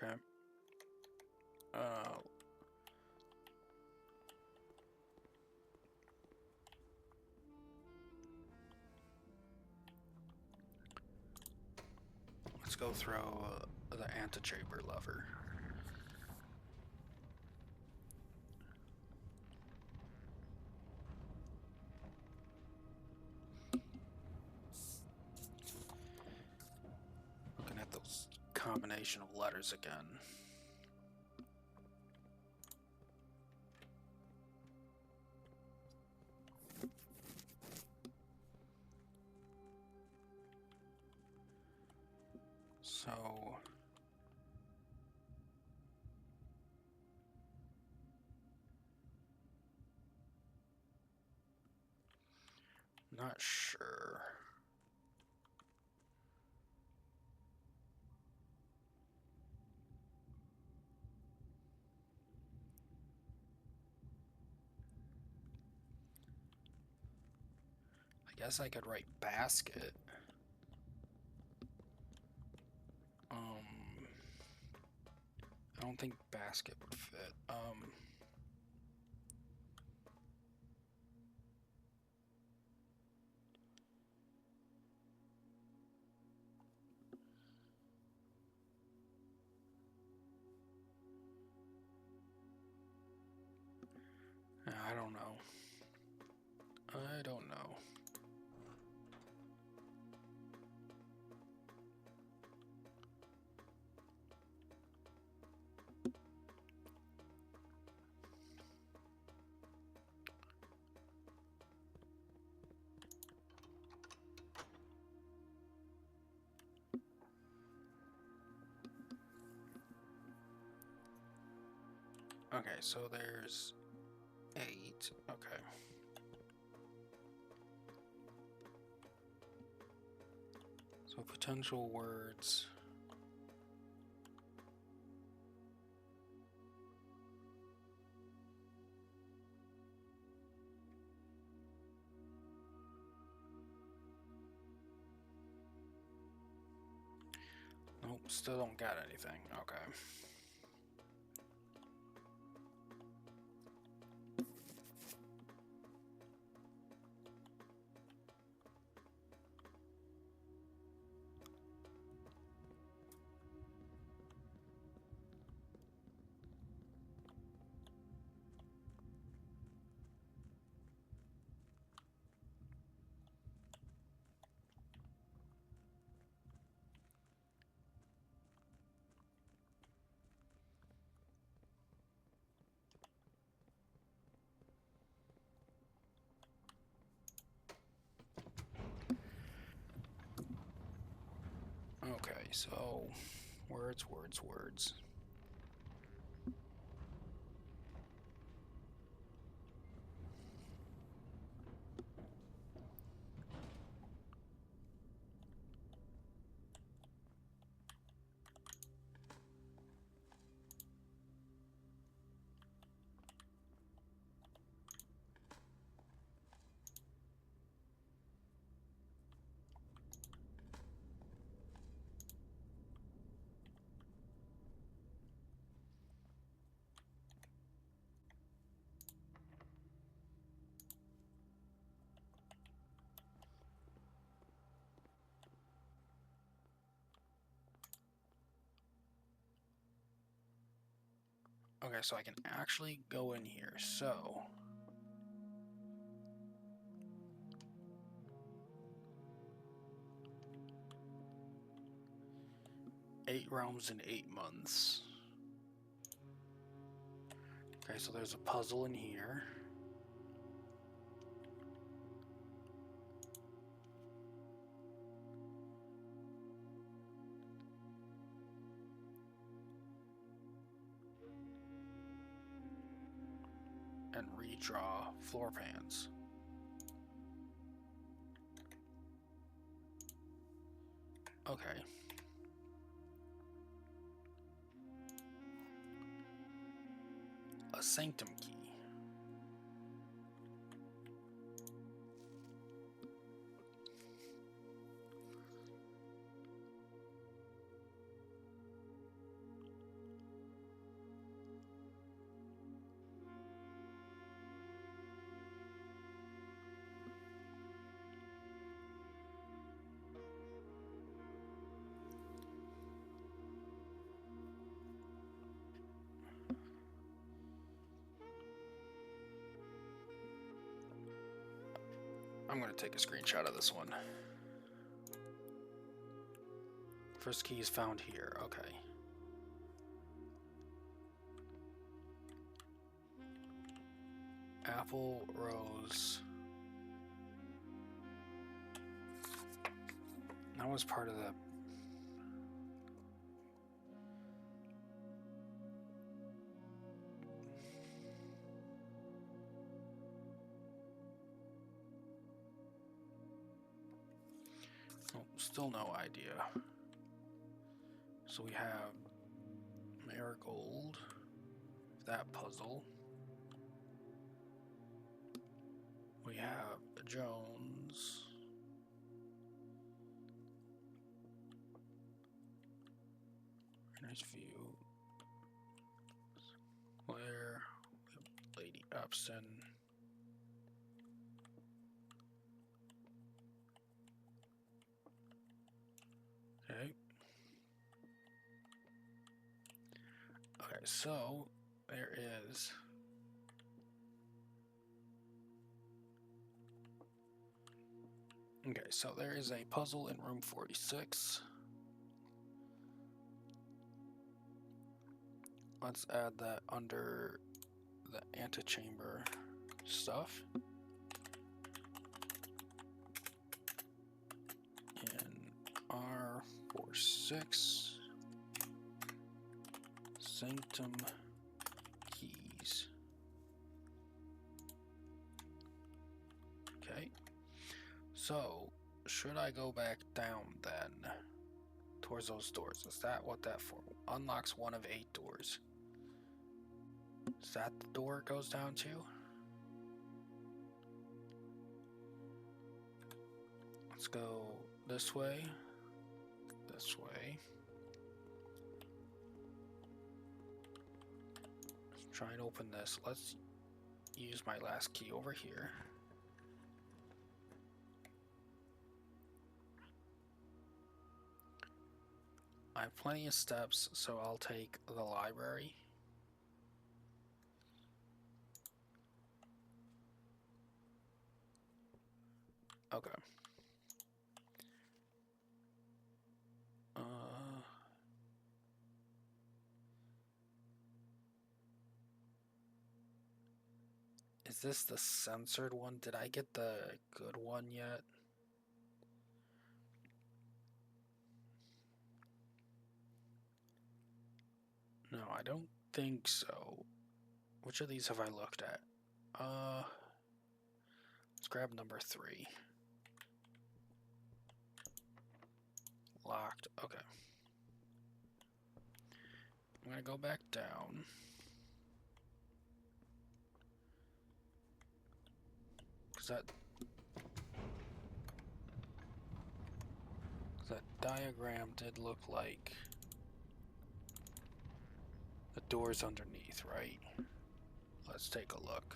Okay. Let's go throw the antechamber lever. Looking at those combination of letters again. So not sure. I guess I could write basket. I don't think basket would fit. I don't know. Okay, so there's 8. Okay. So potential words. Nope, still don't got anything. Okay. Okay, so words, words, words. Okay, so I can actually go in here. So 8 realms in 8 months. Okay, so there's a puzzle in here. And redraw floor pans. Okay. A sanctum key. I'm going to take a screenshot of this one. First key is found here. Okay. Apple, rose. That was part of the... Oh, still no idea. So we have marigold, that puzzle. We have Jones. Very nice view. Claire, Lady Upson. Okay. Okay, so there is okay, so there is a puzzle in room 46. Let's add that under the antechamber stuff. In R46 sanctum key. So, should I go back down then? Towards those doors. Is that what that for? Unlocks one of 8 doors. Is that the door it goes down to? Let's go this way. This way. Let's try and open this. Let's use my last key over here. I have plenty of steps, so I'll take the library. Okay. Is this the censored one? Did I get the good one yet? No, I don't think so. Which of these have I looked at? Let's grab number 3. Locked. Okay. I'm gonna go back down. Cause that diagram did look like the door's underneath, right? Let's take a look.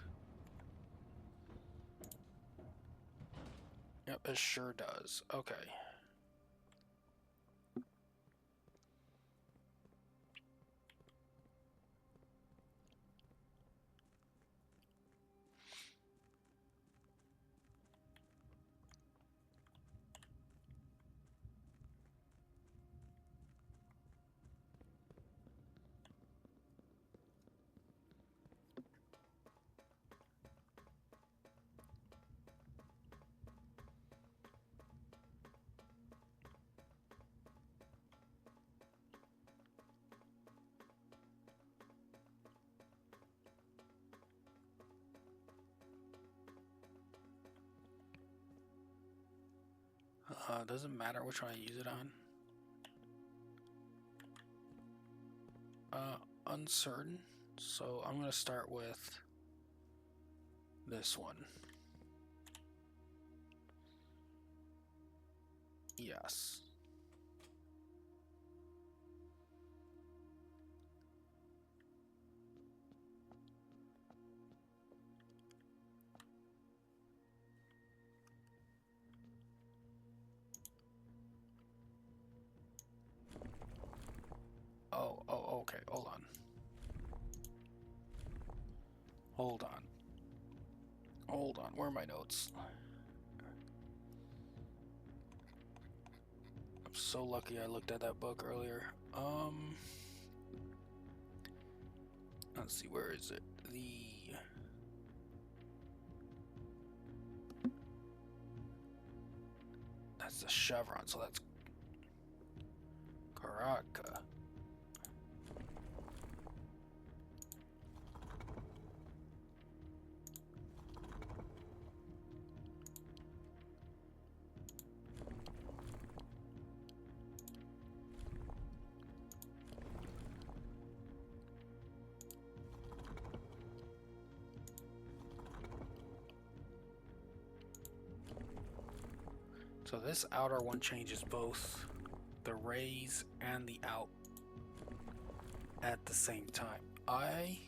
Yep, it sure does. Okay. Doesn't matter which one I use it on. Uncertain. So I'm gonna start with this one. Yes. Oh, okay, hold on. Hold on, where are my notes? I'm so lucky I looked at that book earlier. Let's see, where is it? That's the chevron, so that's Karaka. So this outer one changes both the raise and the out at the same time. I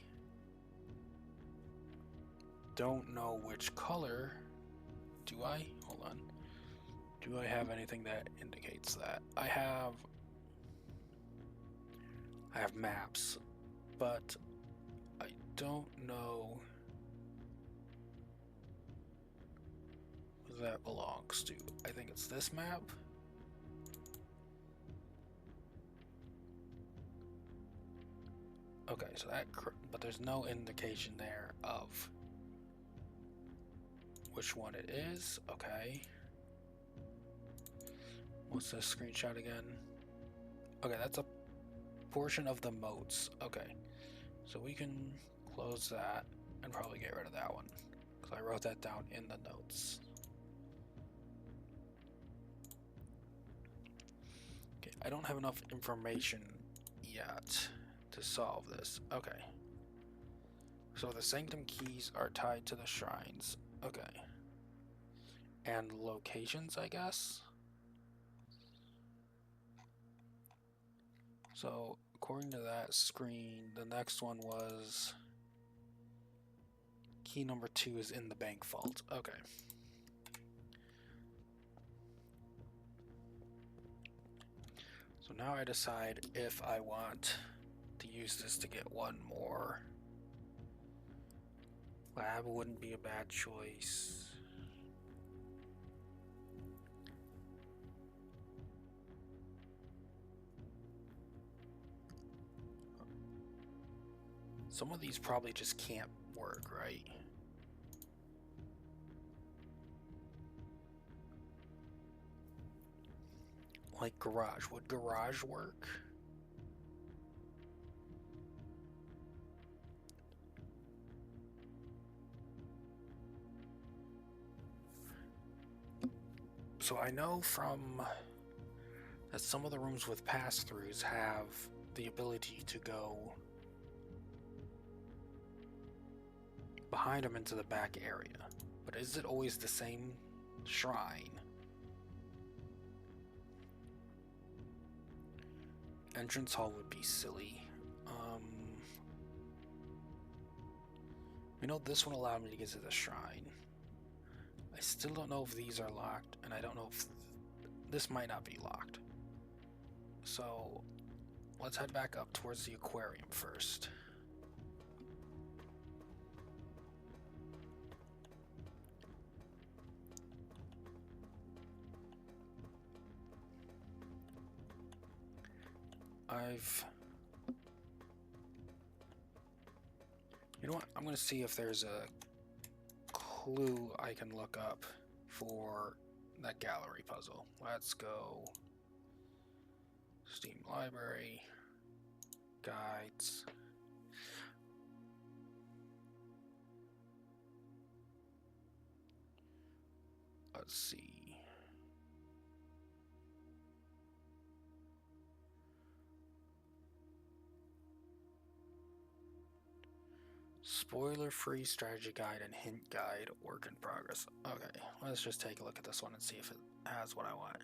don't know which color. Do I? Hold on. Do I have anything that indicates that? I have maps, but I don't know who that belongs to. I think it's this map. Okay, so that, but there's no indication there of which one it is. Okay. What's this screenshot again? Okay, that's a portion of the moats. Okay, so we can close that and probably get rid of that one because I wrote that down in the notes. Okay, I don't have enough information yet to solve this. Okay. So the sanctum keys are tied to the shrines. Okay. And locations, I guess? So, according to that screen, the next one was... Key number 2 is in the bank vault. Okay. So now I decide if I want to use this to get one more. Lab wouldn't be a bad choice. Some of these probably just can't work, right? Like garage. Would garage work? So I know from that some of the rooms with pass-throughs have the ability to go behind them into the back area. But is it always the same shrine? Entrance hall would be silly. You know, this one allowed me to get to the shrine. I still don't know if these are locked, and I don't know if this might not be locked. So let's head back up towards the aquarium first. You know what? I'm gonna see if there's a clue I can look up for that gallery puzzle. Let's go. Steam library. Guides. Let's see. Spoiler-free strategy guide and hint guide, work in progress. Okay, let's just take a look at this one and see if it has what I want.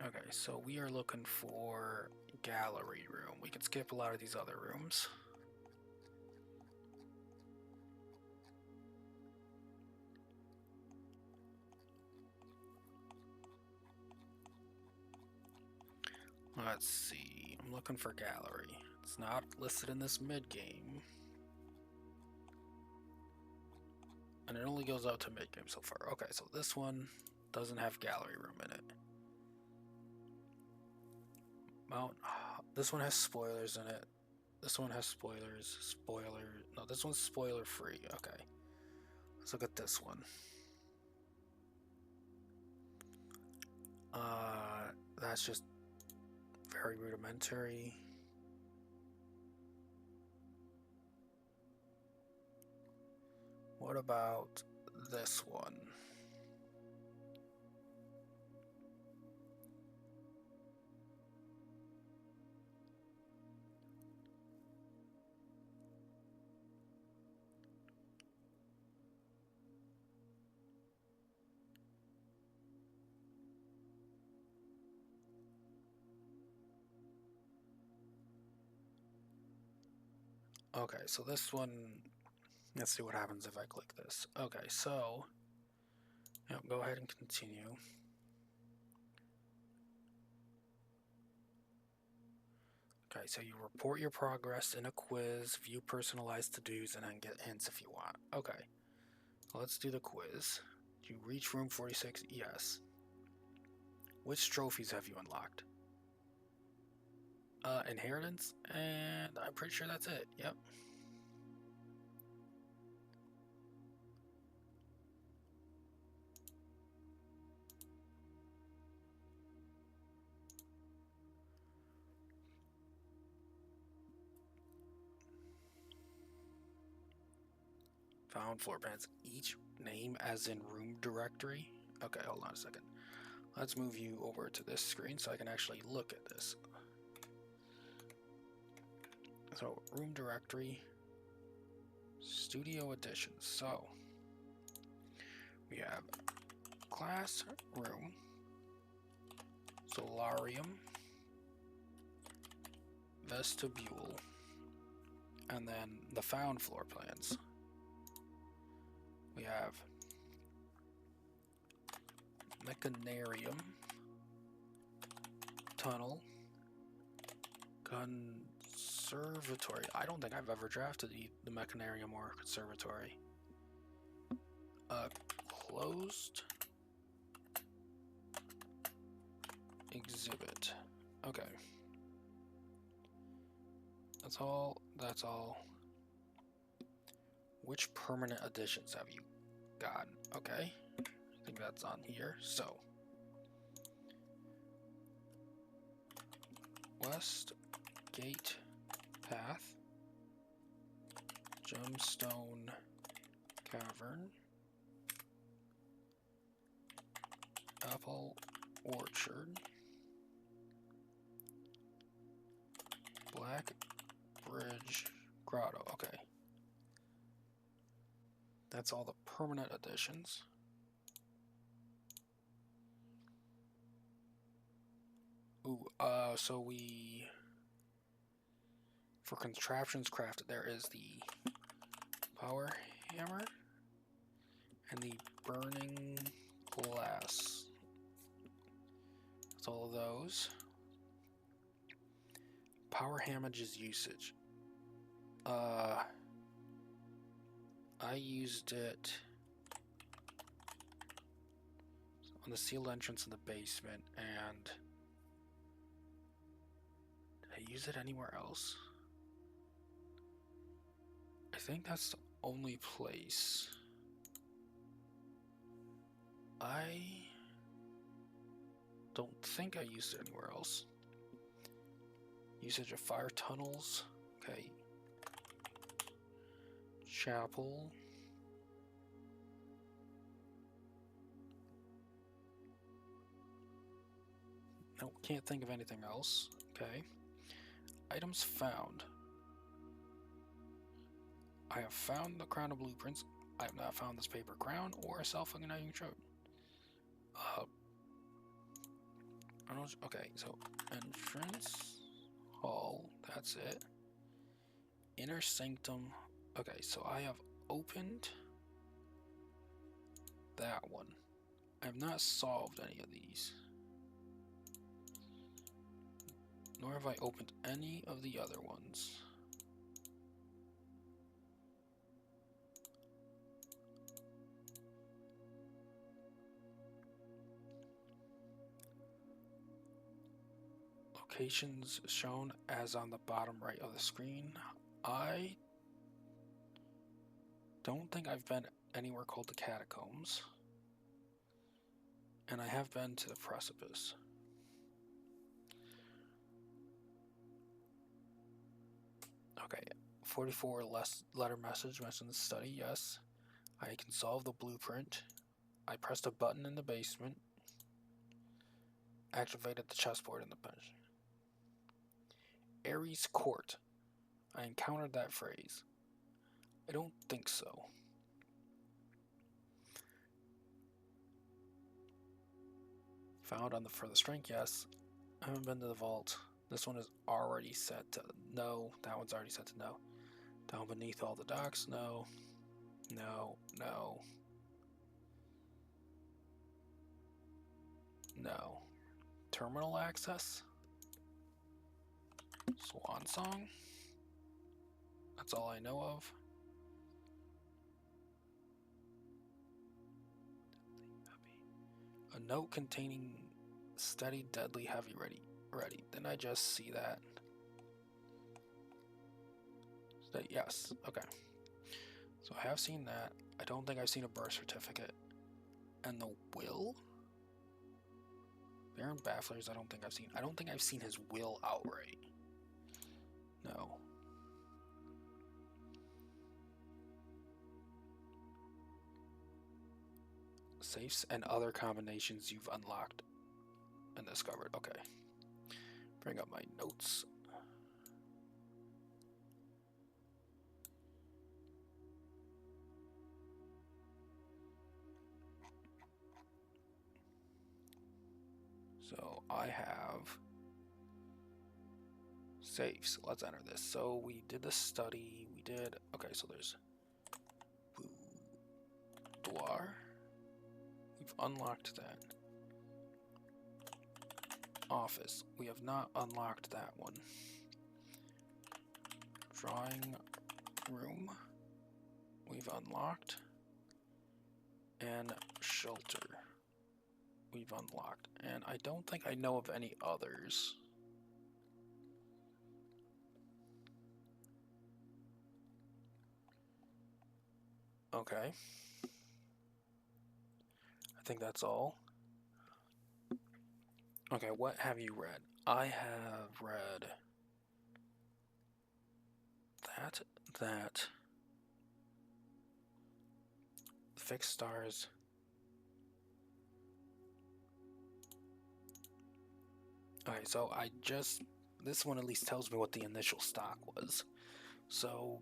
Okay, so we are looking for gallery room. We could skip a lot of these other rooms. Let's see. I'm looking for gallery. It's not listed in this mid-game. And it only goes out to mid-game so far. Okay, so this one doesn't have gallery room in it. This one has spoilers in it. This one has spoilers. No, this one's spoiler free. Okay. Let's look at this one. That's just very rudimentary. What about this one? Okay, so this one, let's see what happens if I click this. Okay, so go ahead and continue. Okay, so you report your progress in a quiz, view personalized to-dos, and then get hints if you want. Okay, let's do the quiz. You reach room 46? Yes. Which trophies have you unlocked? Inheritance, and I'm pretty sure that's it. Yep. Found floor plans. Each name as in room directory. Okay, hold on a second. Let's move you over to this screen so I can actually look at this. So, room directory, studio editions. So, we have classroom, solarium, vestibule, and then the found floor plans. We have mechanarium, tunnel, conservatory. I don't think I've ever drafted the mechanarium or conservatory. Closed exhibit. Okay. That's all. That's all. Which permanent additions have you got? Okay. I think that's on here. So, West Gate Path, Gemstone Cavern, Apple Orchard, Black Bridge Grotto. Okay. That's all the permanent additions. Ooh, so we... For contraptions crafted, there is the power hammer and the burning glass. That's all of those. Power hamage's usage. I used it on the sealed entrance in the basement, and did I use it anywhere else? I think that's the only place. I don't think I used it anywhere else. Usage of fire tunnels. Okay. Chapel. Nope, can't think of anything else. Okay. Items found. I have found the crown of blueprints. I have not found this paper crown or a self-igniting trode. Okay, so entrance hall, that's it. Inner sanctum. Okay, so I have opened that one. I have not solved any of these. Nor have I opened any of the other ones. Locations shown as on the bottom right of the screen. I don't think I've been anywhere called the catacombs. And I have been to the precipice. Okay, 44 letter message mentioned the study, yes. I can solve the blueprint. I pressed a button in the basement. Activated the chessboard in the bench. Ares Court. I encountered that phrase. I don't think so. Found on the furthest rank, yes. I haven't been to the vault. This one is already set to no. That one's already set to no. Down beneath all the docks, no. No, no. No. Terminal access? Swan Song? That's all I know of. A note containing steady, deadly, heavy, ready. Didn't I just see that? Yes, okay. So I have seen that. I don't think I've seen a birth certificate. And the will? Baron Baffler's I don't think I've seen. I don't think I've seen his will outright. No. Safes and other combinations you've unlocked. undiscovered. Okay. Bring up my notes. So I have saves. Let's enter this. So we did the study. We did. Okay, so there's boudoir. We've unlocked that. Office. We have not unlocked that one. Drawing room. We've unlocked. And shelter. We've unlocked. And I don't think I know of any others. Okay. I think that's all. Okay, what have you read? I have read that, fixed stars. Okay, so this one at least tells me what the initial stock was. So,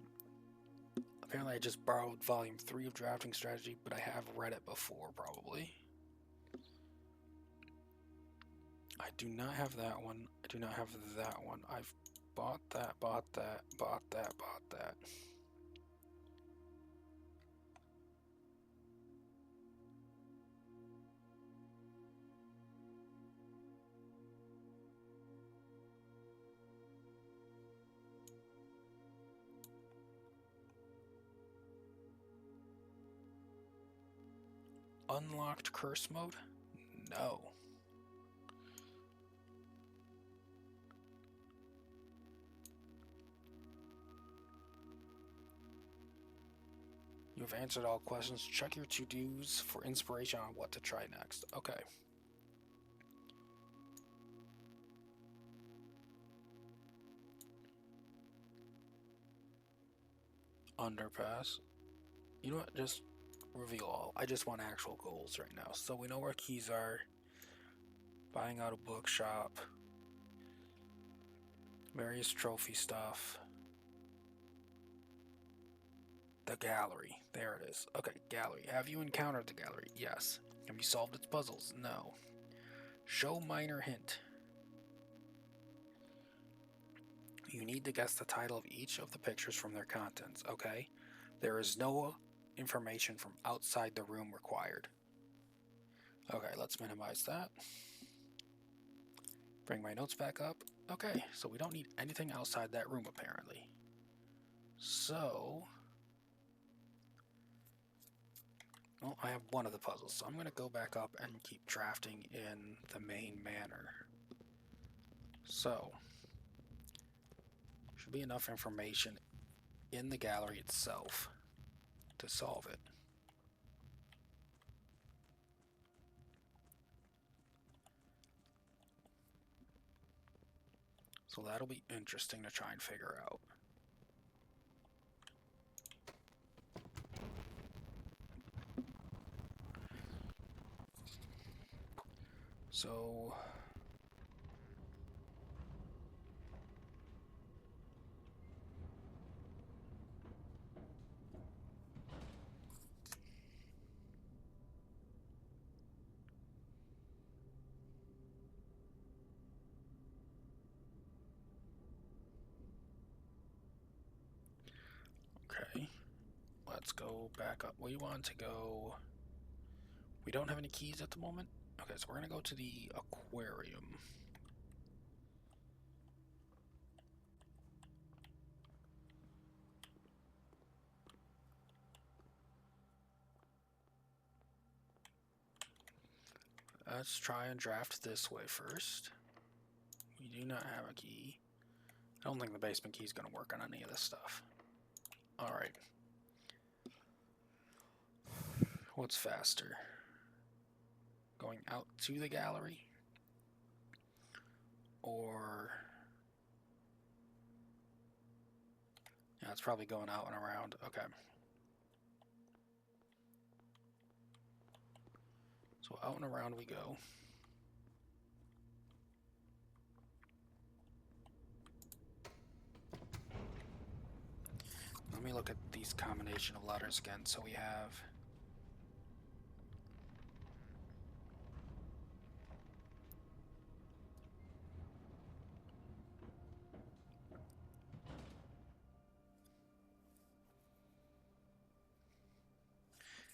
apparently I just borrowed volume 3 of Drafting Strategy, but I have read it before, probably. I do not have that one. I do not have that one. I've bought that, bought that, bought that, bought that. Unlocked curse mode? No. You've answered all questions. Check your to-dos for inspiration on what to try next. Okay. Underpass. You know what? Just reveal all. I just want actual goals right now. So we know where keys are. Buying out a bookshop. Various trophy stuff. The gallery. There it is. Okay, gallery. Have you encountered the gallery? Yes. Have you solved its puzzles? No. Show minor hint. You need to guess the title of each of the pictures from their contents, okay? There is no information from outside the room required. Okay, let's minimize that. Bring my notes back up. Okay, so we don't need anything outside that room apparently. So, well, I have one of the puzzles, so I'm going to go back up and keep drafting in the main manor. So, should be enough information in the gallery itself to solve it. So that'll be interesting to try and figure out. So okay, let's go back up. We want to go. We don't have any keys at the moment. Okay, so we're gonna go to the aquarium. Let's try and draft this way first. We do not have a key. I don't think the basement key is going to work on any of this stuff. Alright. What's faster? Going out to the gallery? Or... yeah, it's probably going out and around. Okay. So out and around we go. look at these combination of letters again. So we have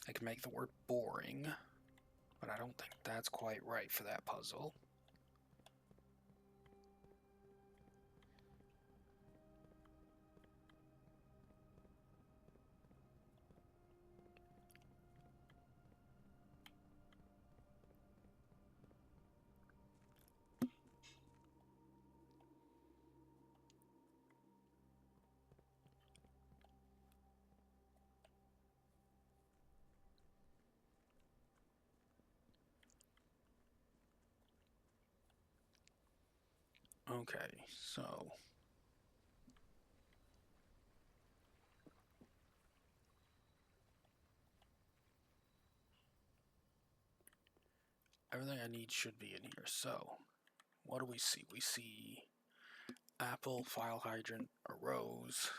I can make the word boring, but I don't think that's quite right for that puzzle. Okay, so everything I need should be in here. So what do we see? We see apple, file hydrant, a rose,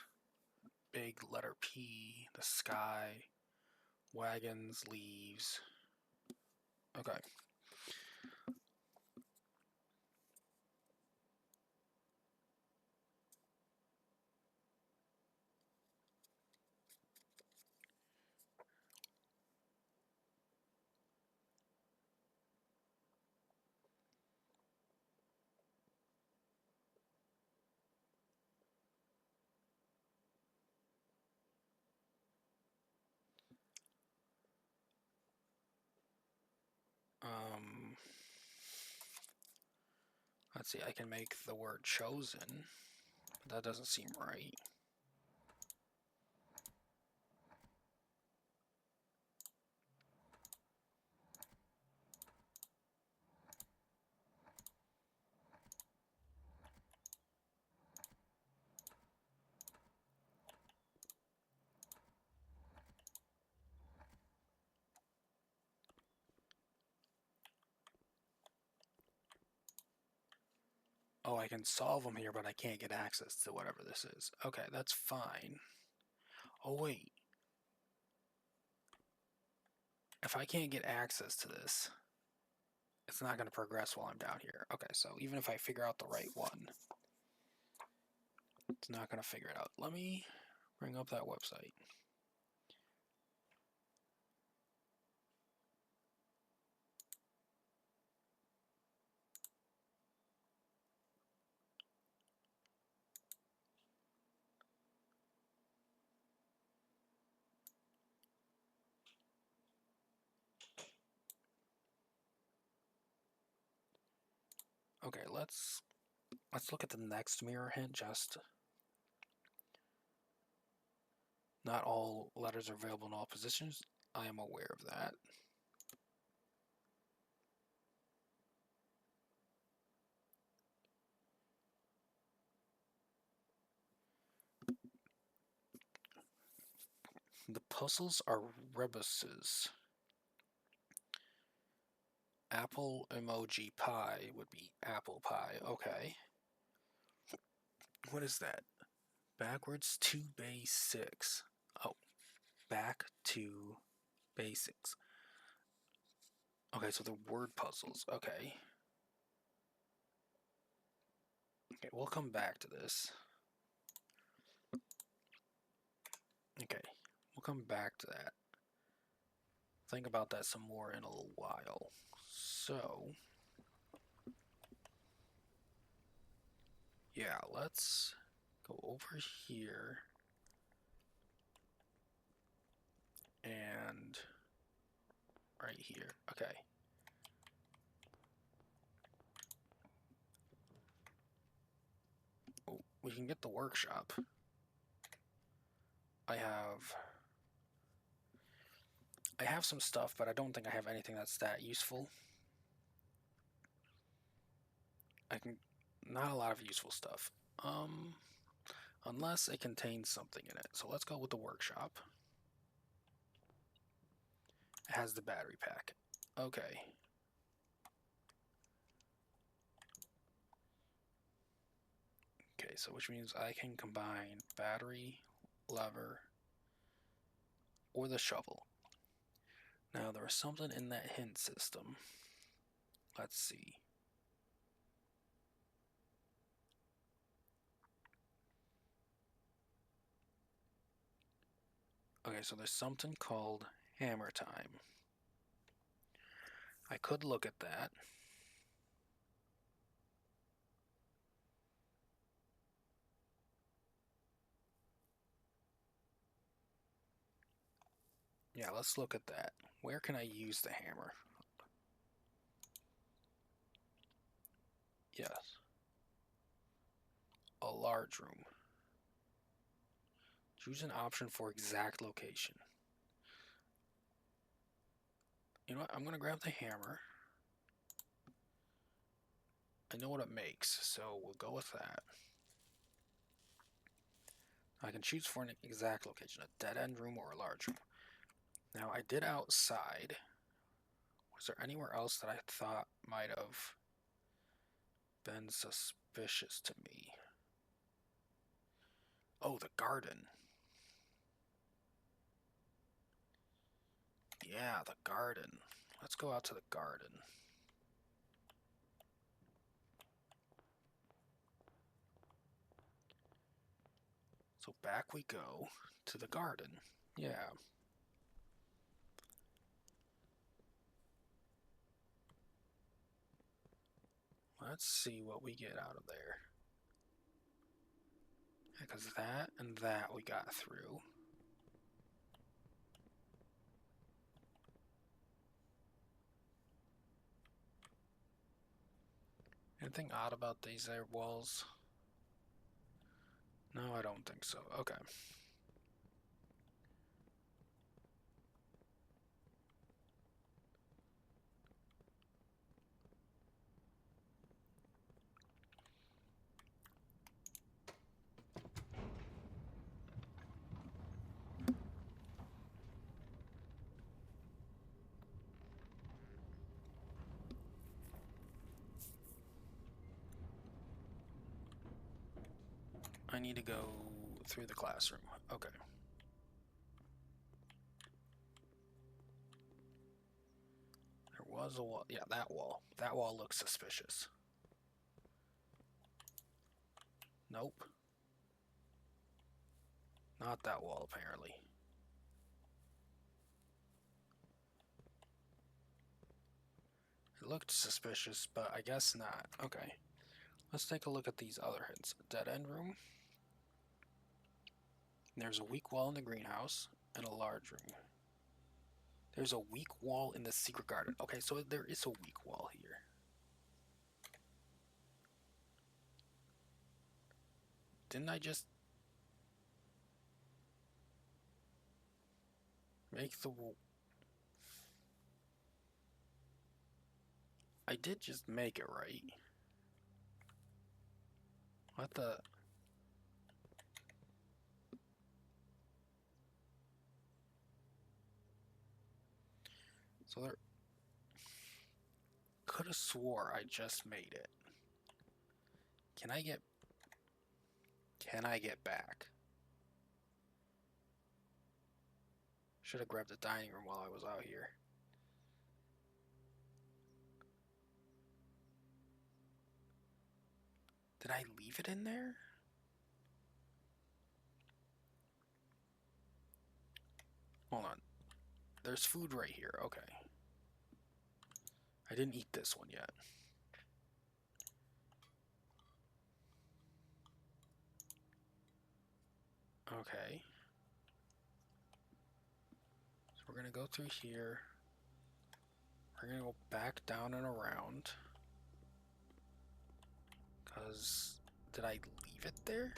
big letter P, the sky, wagons, leaves. Okay. Um, let's see, I can make the word chosen, but that doesn't seem right. Oh, I can solve them here, but I can't get access to whatever this is. Okay, that's fine. Oh, wait. If I can't get access to this, it's not going to progress while I'm down here. Okay, so even if I figure out the right one, it's not going to figure it out. Let me bring up that website. Okay, let's look at the next mirror hint. Just not all letters are available in all positions. I am aware of that. The puzzles are rebuses. Apple emoji pie would be apple pie. Okay. What is that? Backwards to basics. Oh, back to basics. Okay, so the word puzzles. Okay. Okay, we'll come back to this. Okay, we'll come back to that. Think about that some more in a little while. So, yeah, let's go over here and right here. Okay. Oh, we can get the workshop. I have some stuff, but I don't think I have anything that's that useful. Not a lot of useful stuff. Unless it contains something in it. So let's go with the workshop. It has the battery pack. Okay. Okay, so which means I can combine battery, lever, or the shovel. Now, there was something in that hint system. Let's see. Okay, so there's something called hammer time. I could look at that. Yeah, let's look at that. Where can I use the hammer? Yes. A large room. Choose an option for exact location. You know what? I'm going to grab the hammer. I know what it makes, so we'll go with that. I can choose for an exact location, a dead-end room or a large room. Now, I did outside. Was there anywhere else that I thought might have been suspicious to me? Oh, the garden. Yeah, the garden. Let's go out to the garden. So back we go to the garden. Yeah. Let's see what we get out of there. Because that and that we got through. Anything odd about these there walls? No, I don't think so. Okay. I need to go through the classroom. Okay. There was a wall. Yeah, that wall. That wall looks suspicious. Nope. Not that wall, apparently. It looked suspicious, but I guess not. Okay. Let's take a look at these other hints. Dead end room. There's a weak wall in the greenhouse and a large room. There's a weak wall in the secret garden. Okay, so there is a weak wall here. Didn't I just make the wall? I did just make it, right? What the? So there... Could have swore I just made it. Can I get back? Should have grabbed the dining room while I was out here. Did I leave it in there? Hold on. There's food right here. Okay. I didn't eat this one yet. Okay. So we're gonna go through here. We're gonna go back down and around. Cause did I leave it there?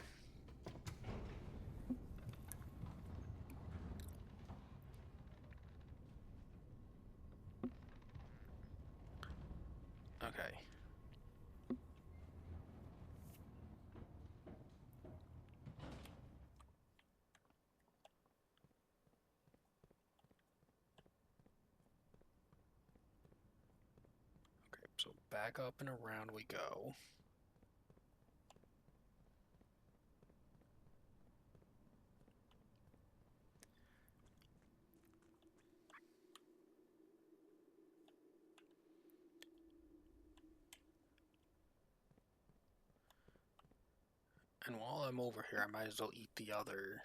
Okay. Okay, so back up and around we go. And while I'm over here, I might as well eat the other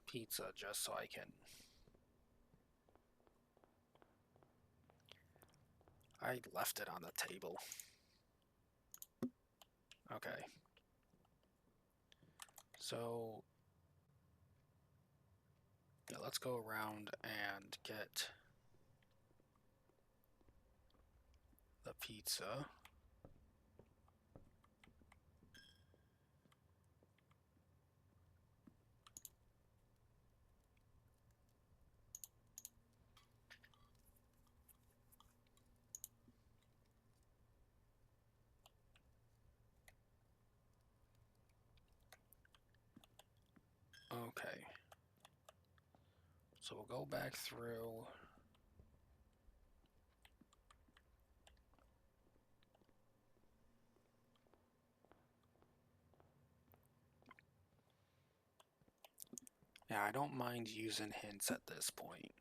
pizza just so I can... I left it on the table. Okay. So... yeah, let's go around and get the pizza. Okay. So we'll go back through. Yeah, I don't mind using hints at this point.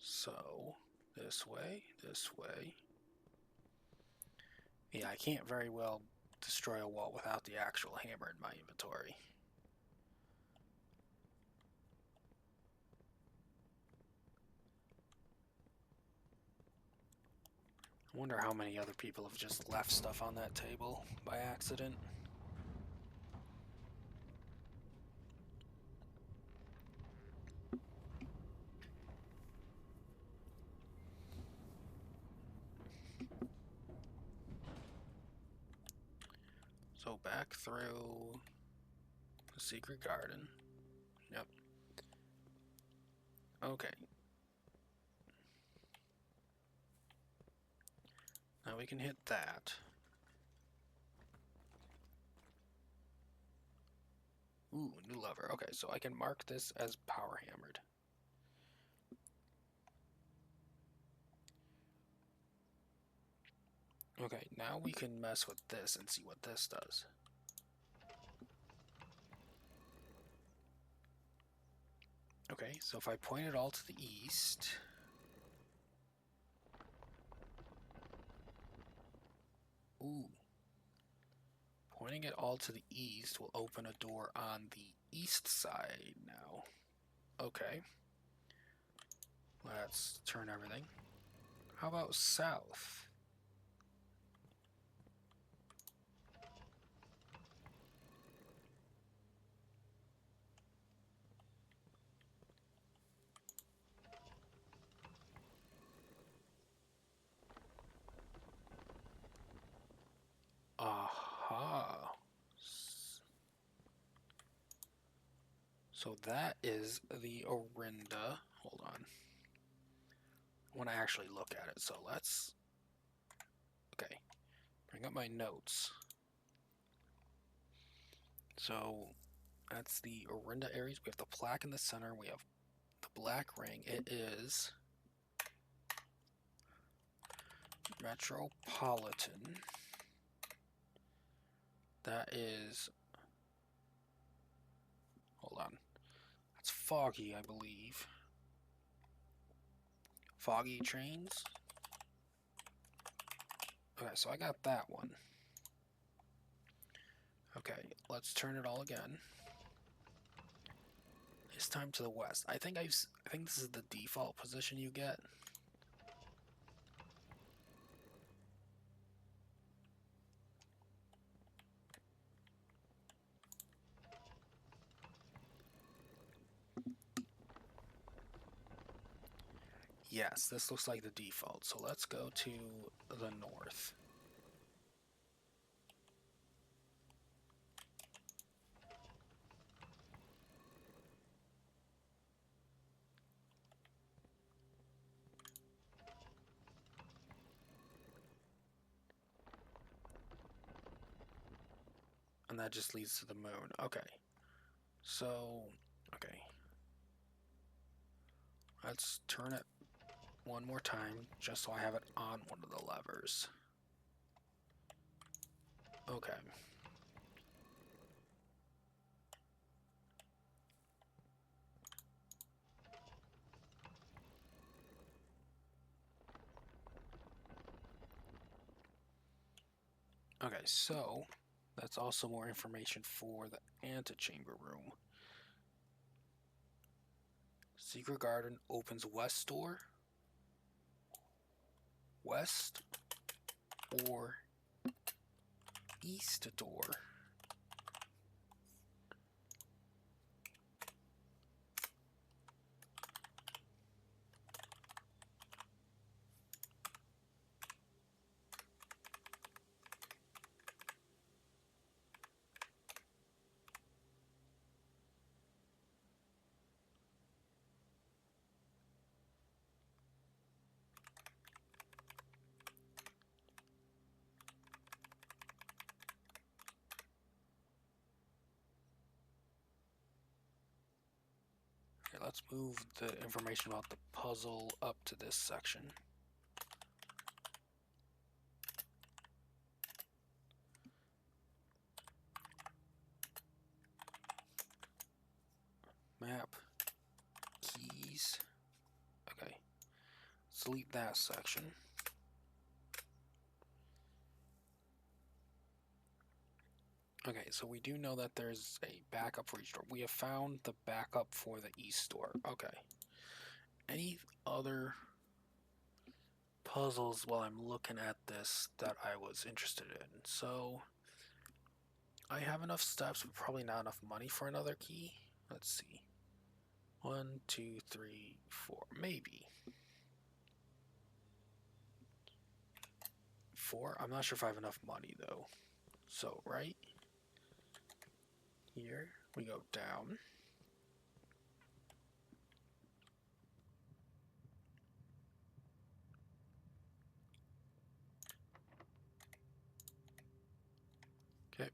So, this way, this way. Yeah, I can't very well destroy a wall without the actual hammer in my inventory. I wonder how many other people have just left stuff on that table by accident. So back through the secret garden. Yep. Okay. Now we can hit that. Ooh, new lever. Okay, so I can mark this as power hammered. Okay, now we can mess with this and see what this does. Okay, so if I point it all to the east... ooh. Pointing it all to the east will open a door on the east side now. Okay. Let's turn everything. How about south? Aha. So that is the Orinda. Hold on. I want to actually look at it, so let's... okay. Bring up my notes. So that's the Orinda Aries. We have the plaque in the center. We have the black ring. It is Metropolitan. That is... hold on. That's Foggy, I believe. Foggy trains. Okay, so I got that one. Okay, let's turn it all again. This time to the west. I think this is the default position you get. Yes, this looks like the default. So let's go to the north. And that just leads to the moon. Okay. So, okay. Let's turn it one more time, just so I have it on one of the levers. Okay. Okay, so that's also more information for the antechamber room. Secret garden opens west door, west, or east door. Okay, let's move the information about the puzzle up to this section. Map, keys. Okay, delete that section. Okay, so we do know that there's a backup for each door. We have found the backup for the east door. Okay. Any other puzzles while I'm looking at this that I was interested in? So, I have enough steps, but probably not enough money for another key. Let's see. 1, 2, 3, 4. Maybe. 4? I'm not sure if I have enough money, though. So, right here, we go down. Okay.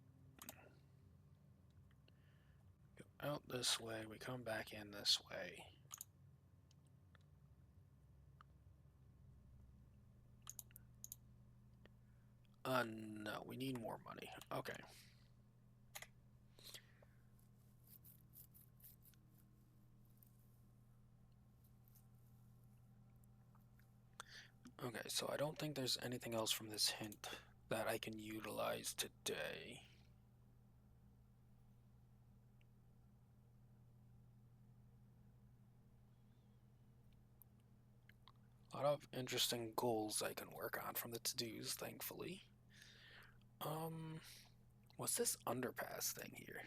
Go out this way, we come back in this way. No, we need more money. Okay. Okay, so I don't think there's anything else from this hint that I can utilize today. A lot of interesting goals I can work on from the to-dos, thankfully. What's this underpass thing here?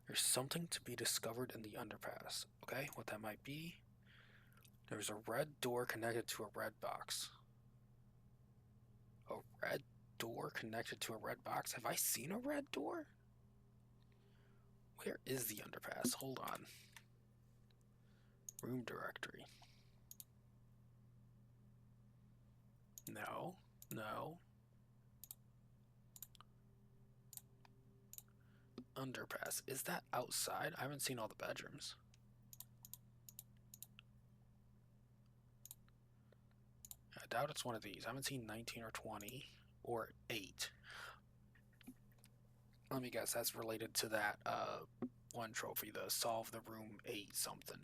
There's something to be discovered in the underpass. Okay, what that might be. There's a red door connected to a red box. A red door connected to a red box? Have I seen a red door? Where is the underpass? Hold on. Room directory. No, no. Underpass. Is that outside? I haven't seen all the bedrooms. I doubt it's one of these. I haven't seen 19 or 20 or 8. Let me guess, that's related to that one trophy, the solve the room 8 something.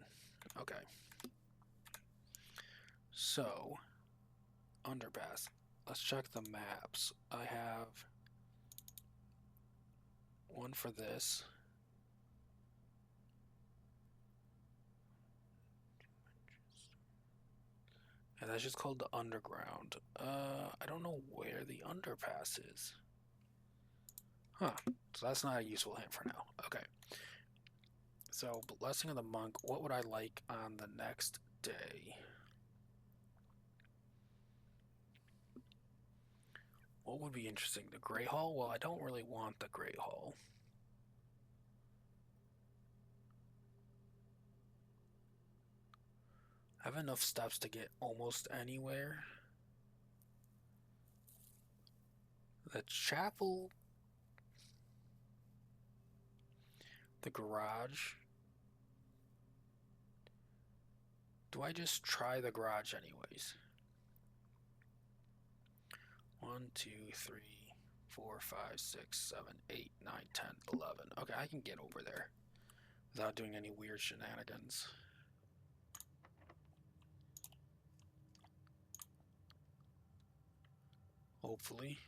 Okay. So, underpass. Let's check the maps. I have one for this. And that's just called the underground. I don't know where the underpass is. Huh. So that's not a useful hint for now. Okay. So, Blessing of the Monk, what would I like on the next day? What would be interesting? The Grey Hall? Well, I don't really want the Grey Hall. I have enough steps to get almost anywhere. The chapel. The garage. Do I just try the garage anyways? 1, 2, 3, 4, 5, 6, 7, 8, 9, 10, 11. Okay, I can get over there without doing any weird shenanigans. Hopefully.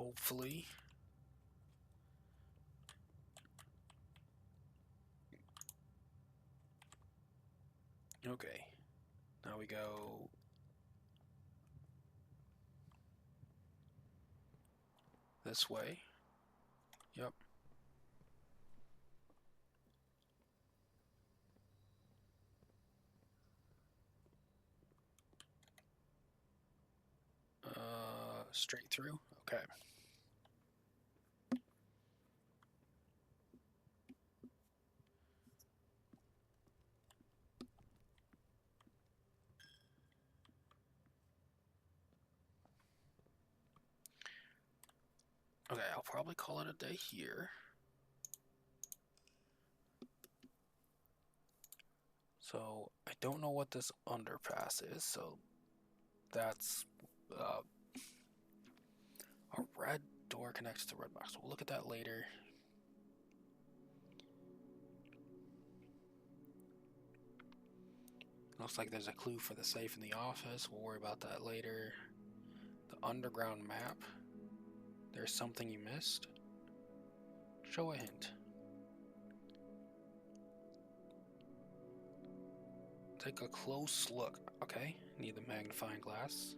hopefully. Okay, now we go this way. Yep. Straight through? Okay. Okay, I'll probably call it a day here. So, I don't know what this underpass is, so that's a red door connects to red box. We'll look at that later. Looks like there's a clue for the safe in the office. We'll worry about that later. The underground map. There's something you missed. Show a hint. Take a close look. Okay, need the magnifying glass.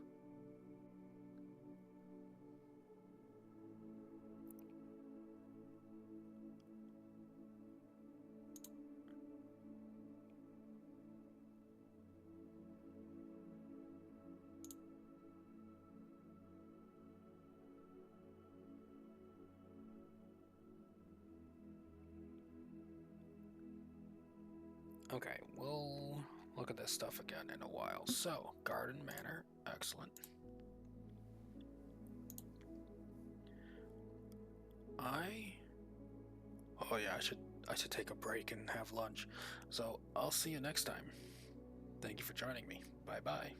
Okay, we'll look at this stuff again in a while. So, Garden Manor, excellent. Oh yeah, I should take a break and have lunch. So, I'll see you next time. Thank you for joining me. Bye-bye.